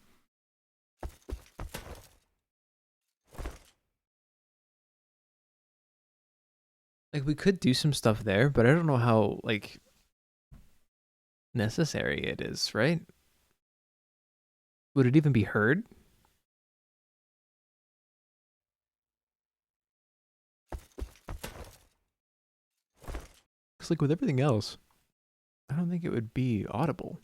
Like we could do some stuff there, but I don't know how like necessary it is, right? Would it even be heard? Because like with everything else, I don't think it would be audible.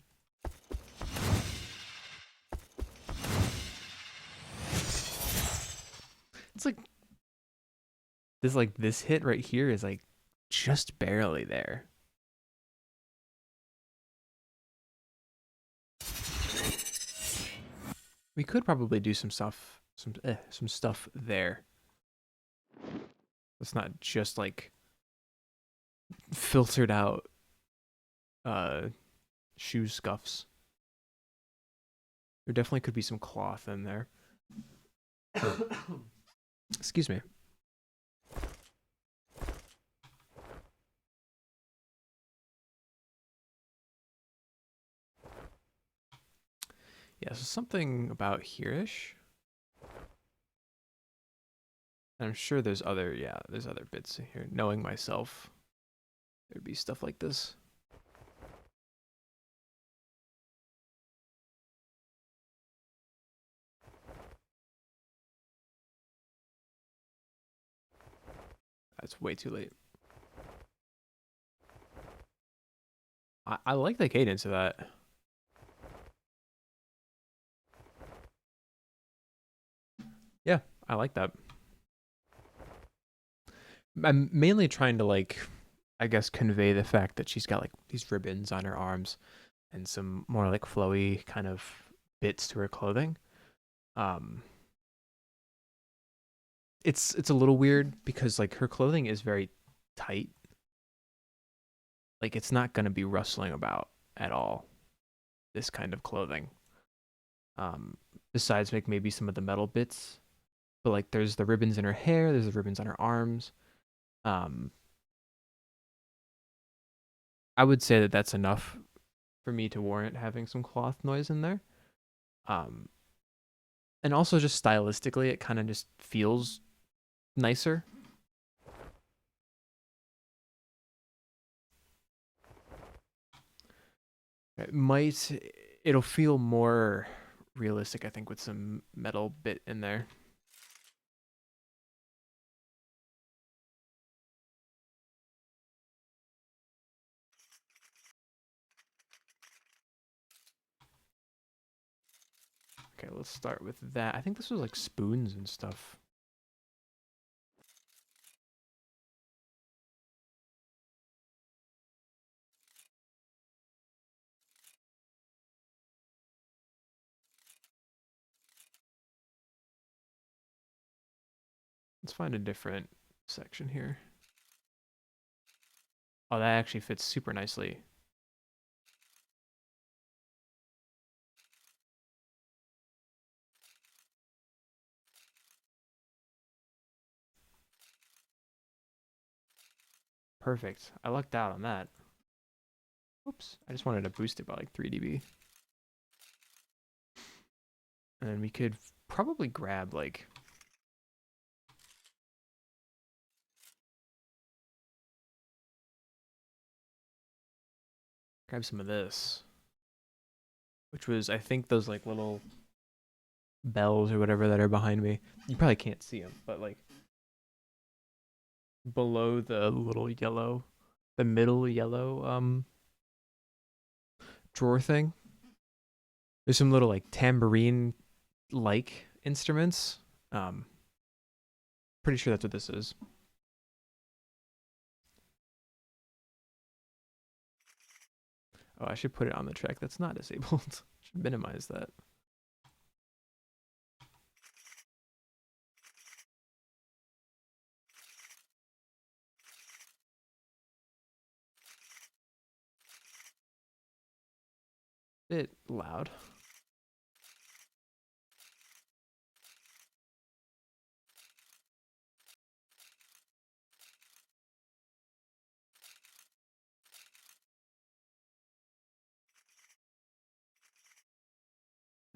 It's like this hit right here is like just barely there. We could probably do some stuff there. It's not just like filtered out uh shoe scuffs. There definitely could be some cloth in there. Excuse me. Yeah, so something about here-ish. I'm sure there's other bits in here. Knowing myself, there'd be stuff like this. That's way too late. I like the cadence of that. Yeah, I like that. I'm mainly trying to like, I guess, convey the fact that she's got like these ribbons on her arms and some more like flowy kind of bits to her clothing. Um, it's a little weird because like her clothing is very tight. Like it's not gonna be rustling about at all. This kind of clothing. Um, Besides like maybe some of the metal bits, but like there's the ribbons in her hair, there's the ribbons on her arms. Um, I would say that that's enough for me to warrant having some cloth noise in there. Um, and also just stylistically, it kind of just feels nicer. It might, it'll feel more realistic, I think, with some metal bit in there. Okay, let's start with that. I think this was like spoons and stuff. Let's find a different section here. Oh, that actually fits super nicely. Perfect. I lucked out on that. Oops. I just wanted to boost it by like 3 dB. And then we could probably grab like some of this, which was, I think, those like little bells or whatever that are behind me. You probably can't see them, but like below the little yellow, the middle yellow drawer thing, there's some little like tambourine like instruments. Um, Pretty sure that's what this is. Oh, I should put it on the track that's not disabled. Should minimize that. Bit loud.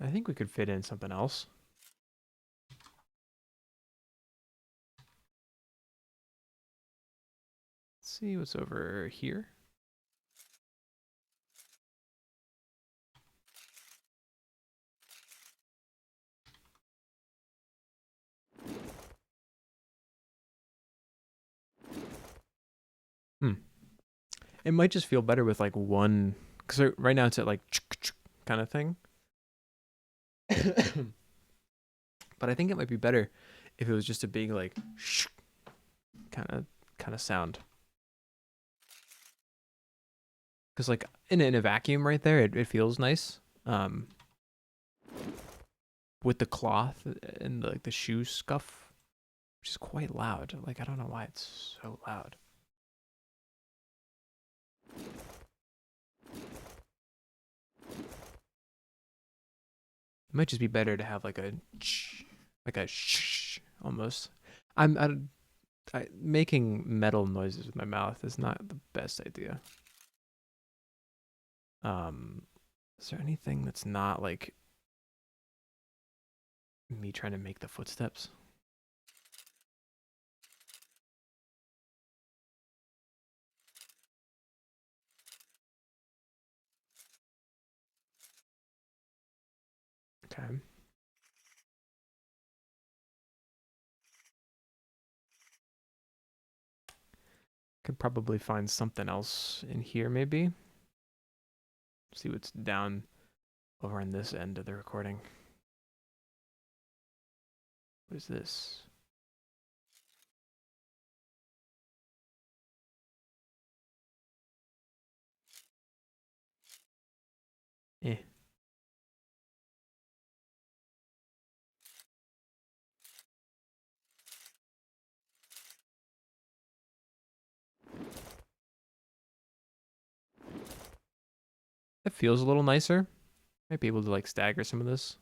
I think we could fit in something else. Let's see what's over here. Hmm. It might just feel better with like one, because right now it's at like kind of thing. But I think it might be better if it was just a big like kind of sound. Because like in a vacuum right there, it feels nice. With the cloth and like the shoe scuff, which is quite loud. Like I don't know why it's so loud. It might just be better to have like a shh almost. Making metal noises with my mouth is not the best idea. Is there anything that's not like me trying to make the footsteps? Okay. Could probably find something else in here maybe. See what's down over on this end of the recording. What is this? Eh. That feels a little nicer. Might be able to like stagger some of this.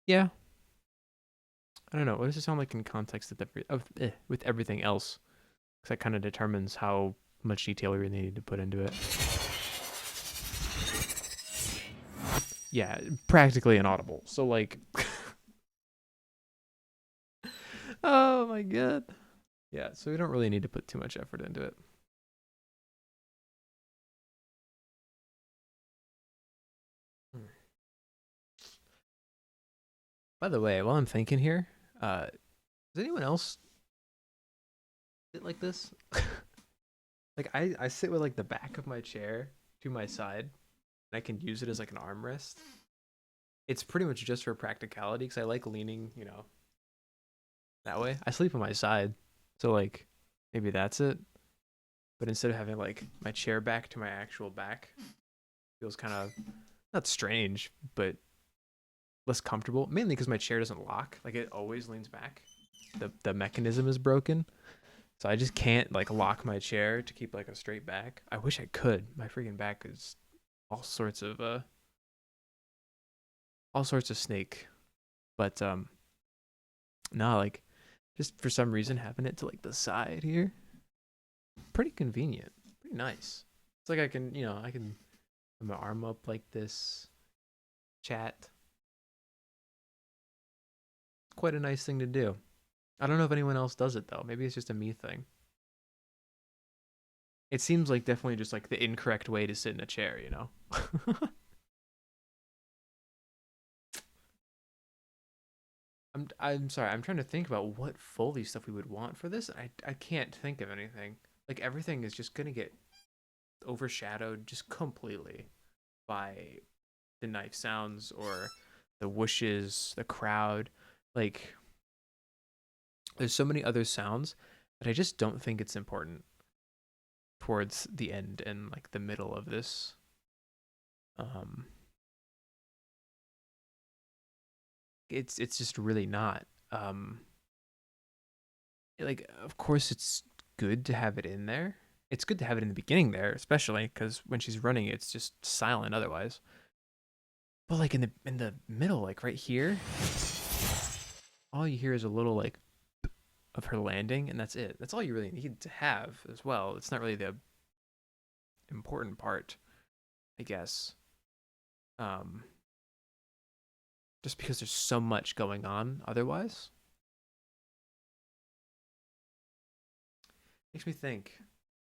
Yeah. I don't know. What does it sound like in context with everything else? Because that kind of determines how much detail we really need to put into it. Yeah, practically inaudible. So like, oh my god. Yeah, so we don't really need to put too much effort into it. By the way, while I'm thinking here, does anyone else sit like this? Like I sit with like the back of my chair to my side, and I can use it as like an armrest. It's pretty much just for practicality because I like leaning, that way. I sleep on my side, so like maybe that's it. but instead of having like my chair back to my actual back, feels kind of not strange, but less comfortable. Mainly because my chair doesn't lock; like it always leans back. The mechanism is broken, so I just can't like lock my chair to keep like a straight back. I wish I could. My freaking back is all sorts of snake. But no, like just for some reason having it to like the side here, pretty convenient, pretty nice. It's like I can, I can put my arm up like this, chat. Quite a nice thing to do. I don't know if anyone else does it though. Maybe it's just a me thing. It seems like definitely just like the incorrect way to sit in a chair, you know? I'm sorry. I'm trying to think about what Foley stuff we would want for this. I can't think of anything. Like everything is just gonna get overshadowed just completely by the knife sounds or the whooshes, the crowd. Like there's so many other sounds that I just don't think it's important towards the end and like the middle of this. Um it's just really not. Like of course it's good to have it in there. It's good to have it in the beginning there, especially because when she's running, it's just silent otherwise. But like in the middle, like right here, all you hear is a little like of her landing, and that's it. That's all you really need to have as well. It's not really the important part, I guess. Um, just because there's so much going on otherwise. Makes me think.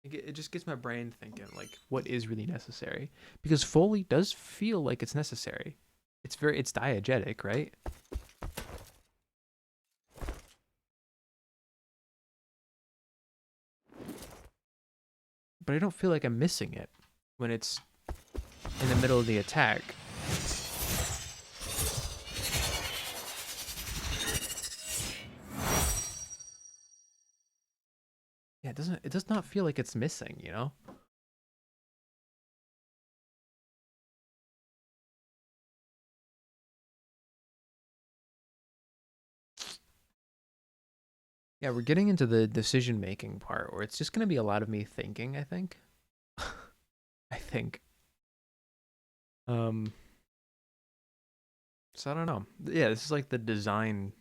It just gets my brain thinking, like, what is really necessary? Because Foley does feel like it's necessary. It's diegetic, right? But I don't feel like I'm missing it when it's in the middle of the attack. Yeah, it does not feel like it's missing, you know? Yeah, we're getting into the decision making part where it's just gonna be a lot of me thinking, I think. I think. Um so I don't know. Yeah, this is like the design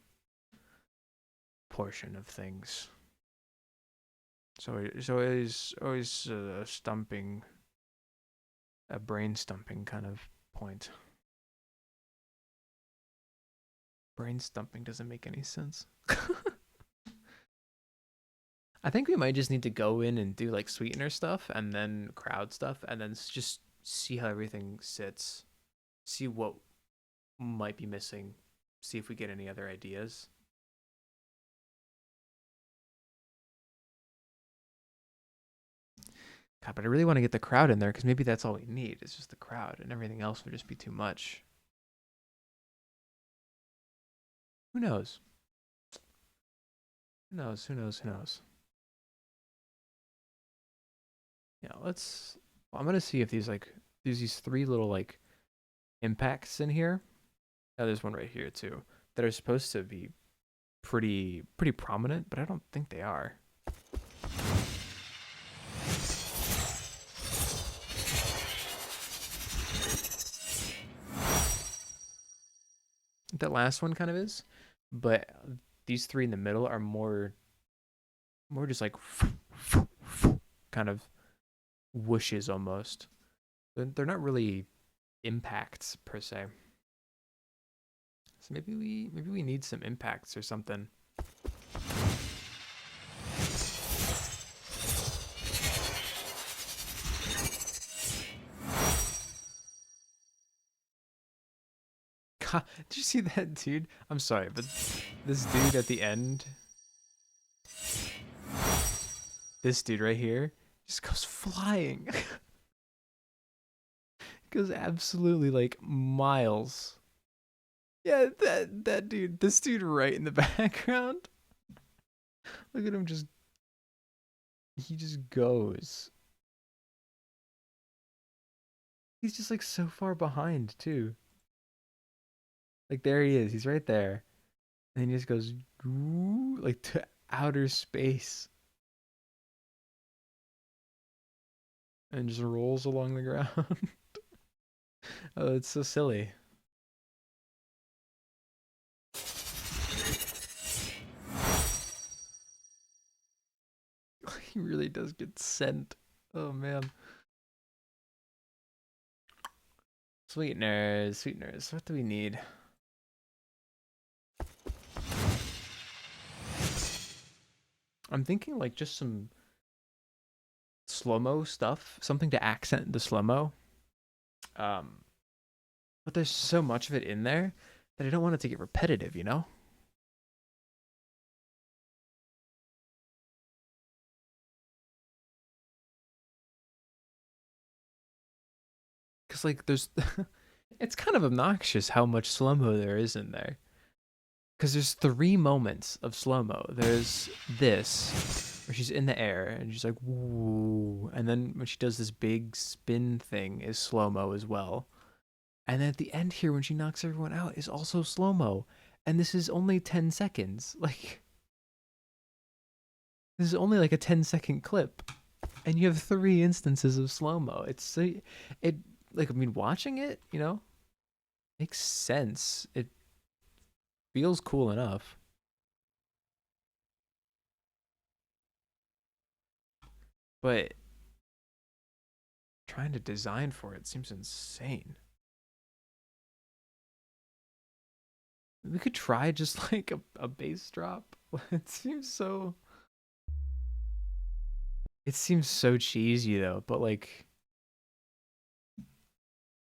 portion of things. So it is always a stumping, a brain stumping kind of point. Brain stumping doesn't make any sense. I think we might just need to go in and do like sweetener stuff and then crowd stuff and then just see how everything sits. See what might be missing. See if we get any other ideas. God, but I really want to get the crowd in there because maybe that's all we need. It's just the crowd and everything else would just be too much. Who knows? Who knows? Who knows? Who knows? Yeah, let's. Well, I'm gonna see if there's these three little like impacts in here. Oh, there's one right here too that are supposed to be pretty prominent, but I don't think they are. That last one kind of is, but these three in the middle are more just like kind of whooshes almost. They're not really impacts per se. So maybe we need some impacts or something. God, did you see that dude? I'm sorry, but this dude at the end, this dude right here, just goes flying. Goes absolutely like miles. Yeah, that dude, this dude right in the background. Look at him just He just goes. He's just like so far behind too. Like there he is. He's right there. And he just goes like to outer space and just rolls along the ground. Oh, it's so silly. He really does get sent. Oh man. Sweeteners, sweeteners. What do we need? I'm thinking like just some slow-mo stuff, something to accent the slow-mo. Um, but there's so much of it in there that I don't want it to get repetitive, you know? Because like there's, it's kind of obnoxious how much slow-mo there is in there. Because there's three moments of slow-mo. There's this, where she's in the air and she's like, woo. And then when she does this big spin thing is slow-mo as well. And then at the end here, when she knocks everyone out, is also slow-mo. And this is only 10 seconds. Like, this is only like a 10-second clip. And you have three instances of slow-mo. It, like, I mean, watching it, you know, makes sense. It feels cool enough. But trying to design for it seems insane. We could try just like a bass drop. It seems so. It seems so cheesy though, but like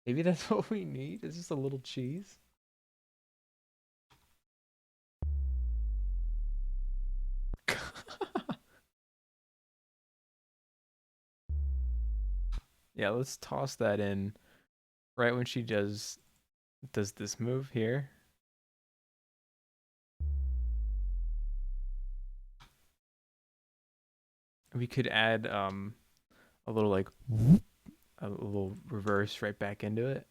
maybe that's what we need. Is just a little cheese. Yeah, let's toss that in right when she does this move here. We could add a little like a little reverse right back into it.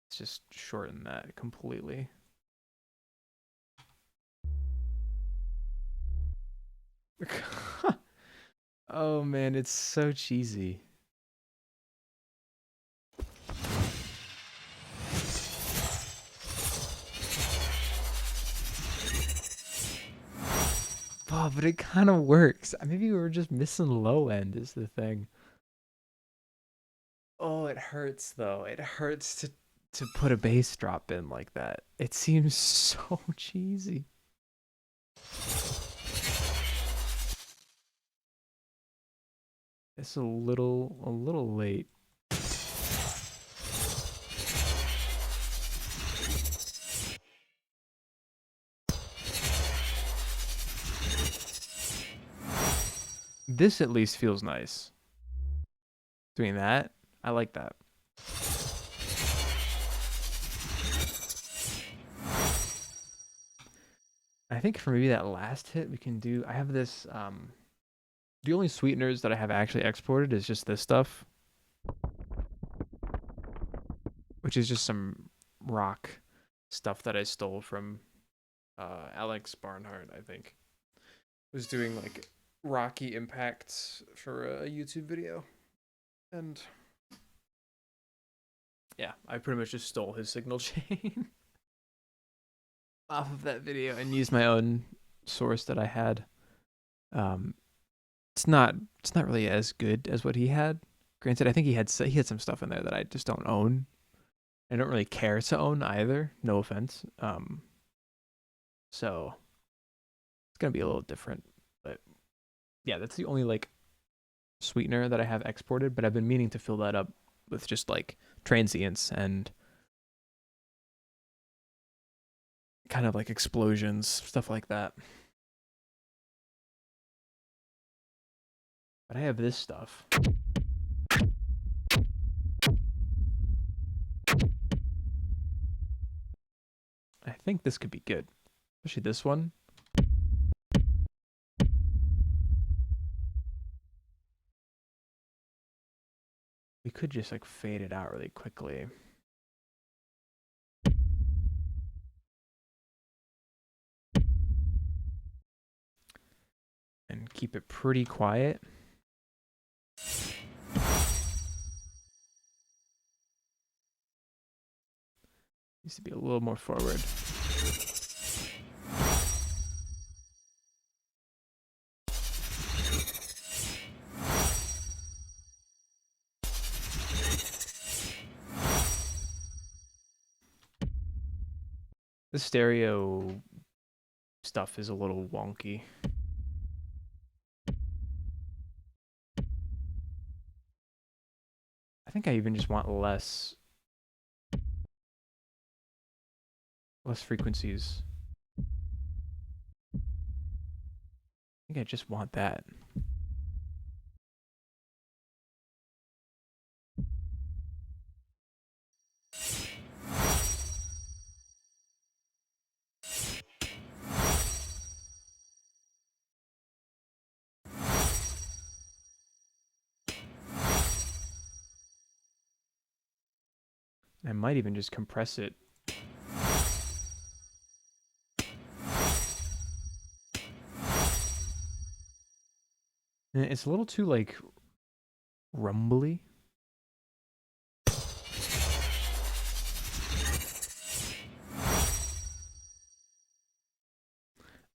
Let's just shorten that completely. Oh man, it's so cheesy. Oh, but it kind of works. Maybe we were just missing low end is the thing. Oh, it hurts though. It hurts to put a bass drop in like that. It seems so cheesy. It's a little late. This at least feels nice. Doing that, I like that. I think for maybe that last hit we can do. I have this. The only sweeteners that I have actually exported is just this stuff, which is just some rock stuff that I stole from Alex Barnhart. I think was doing like rocky impacts for a YouTube video, and yeah, I pretty much just stole his signal chain off of that video and used my own source that I had. Um, it's not it's not really as good as what he had. Granted, I think he had some stuff in there that I just don't own. I don't really care to own either. No offense. So it's gonna be a little different. But yeah, that's the only like sweetener that I have exported. But I've been meaning to fill that up with just like transients and kind of like explosions, stuff like that. But I have this stuff. I think this could be good, especially this one. We could just like fade it out really quickly. And keep it pretty quiet. Needs to be a little more forward. The stereo stuff is a little wonky. I think I even just want less frequencies. I think I just want that. I might even just compress it. And it's a little too like rumbly.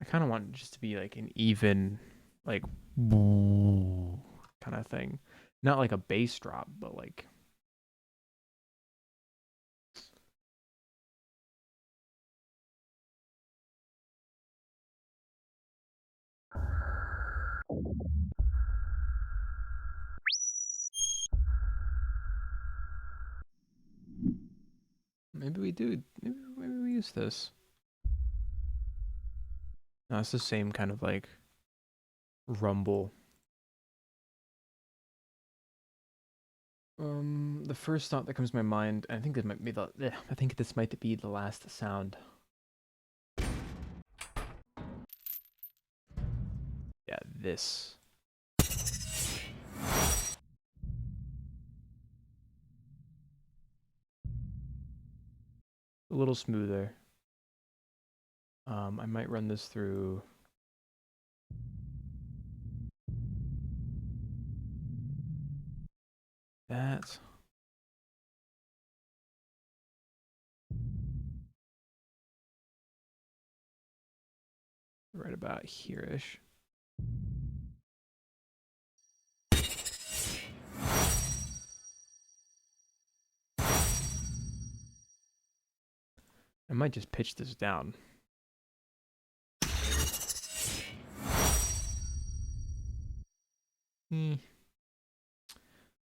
I kind of want it just to be like an even, like, kind of thing. Not like a bass drop, but like. Maybe we do. Maybe we use this. No, it's the same kind of like rumble. The first thought that comes to my mind, I think this might be the last sound. Yeah, this. A little smoother. I might run this through. That. Right about here-ish. I might just pitch this down.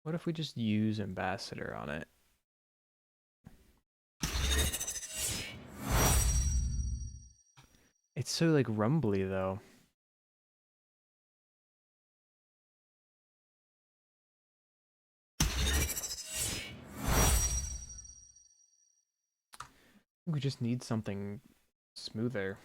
What if we just use Ambassador on it? It's so like rumbly though. I think we just need something smoother.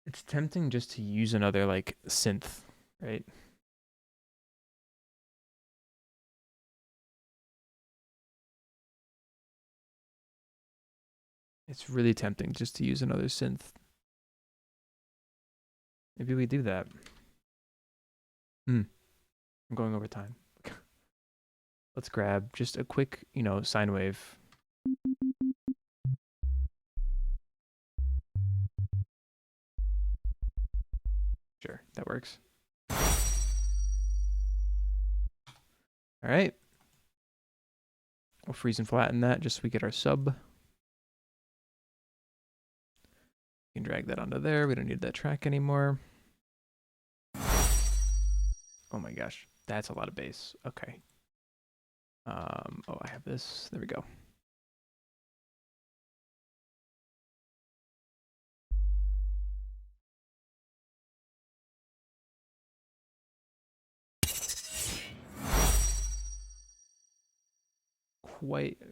It's tempting just to use another like synth, right? It's really tempting just to use another synth. Maybe we do that. I'm going over time. Let's grab just a quick, sine wave. Sure, that works. All right. We'll freeze and flatten that just so we get our sub. We can drag that onto there. We don't need that track anymore. Oh my gosh, that's a lot of bass. Okay. Oh, I have this. There we go.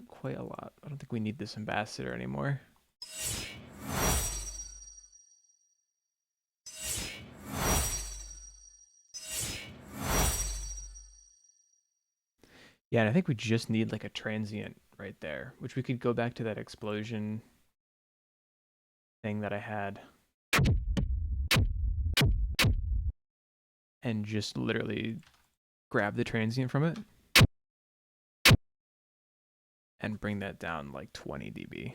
Quite a lot. I don't think we need this ambassador anymore. Yeah, and I think we just need like a transient right there, which we could go back to that explosion thing that I had and just literally grab the transient from it and bring that down like 20 dB.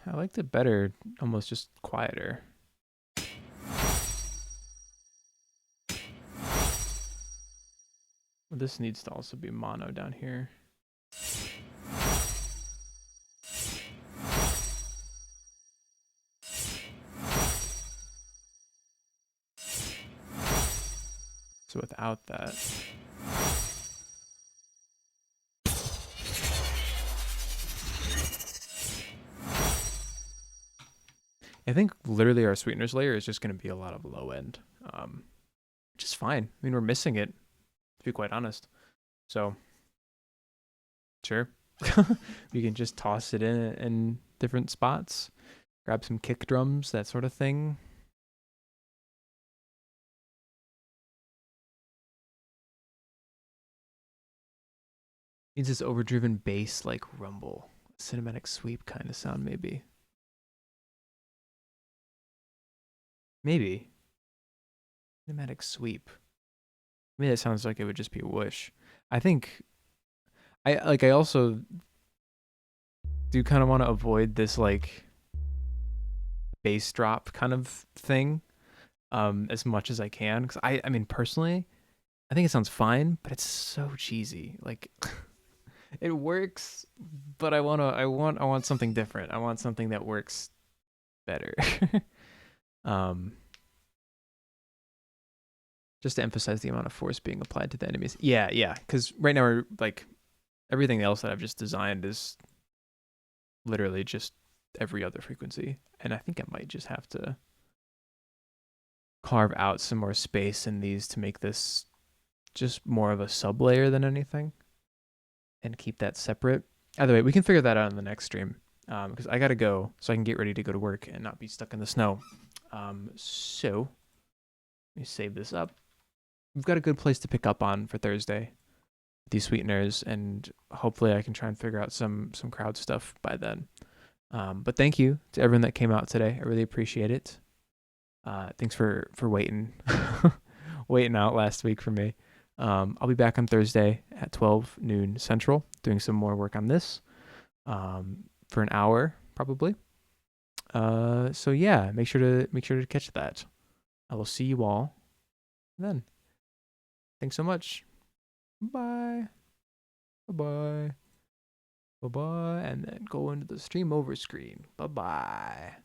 I liked it better, almost just quieter. This needs to also be mono down here. So without that, I think literally our sweeteners layer is just going to be a lot of low end, which is fine. I mean, we're missing it, to be quite honest. So, sure. We can just toss it in different spots, grab some kick drums, that sort of thing. Needs this overdriven bass like rumble, cinematic sweep kind of sound, maybe. Maybe. Cinematic sweep. I mean, that sounds like it would just be a whoosh. I think I also do kind of want to avoid this like bass drop kind of thing as much as I can, because I mean personally I think it sounds fine, but it's so cheesy. Like it works, but I want something different. I want something that works better. um just to emphasize the amount of force being applied to the enemies. Yeah, because right now we're like everything else that I've just designed is literally just every other frequency, and I think I might just have to carve out some more space in these to make this just more of a sub layer than anything and keep that separate. Either way, we can figure that out in the next stream because I gotta go so I can get ready to go to work and not be stuck in the snow. So let me save this up. We've got a good place to pick up on for Thursday, these sweeteners, and hopefully I can try and figure out some crowd stuff by then. But thank you to everyone that came out today. I really appreciate it. Thanks for waiting waiting out last week for me. I'll be back on Thursday at 12 noon Central doing some more work on this for an hour probably. So yeah, make sure to catch that. I will see you all then. Thanks so much. Bye. Bye-bye. Bye-bye. And then go into the stream over screen. Bye-bye.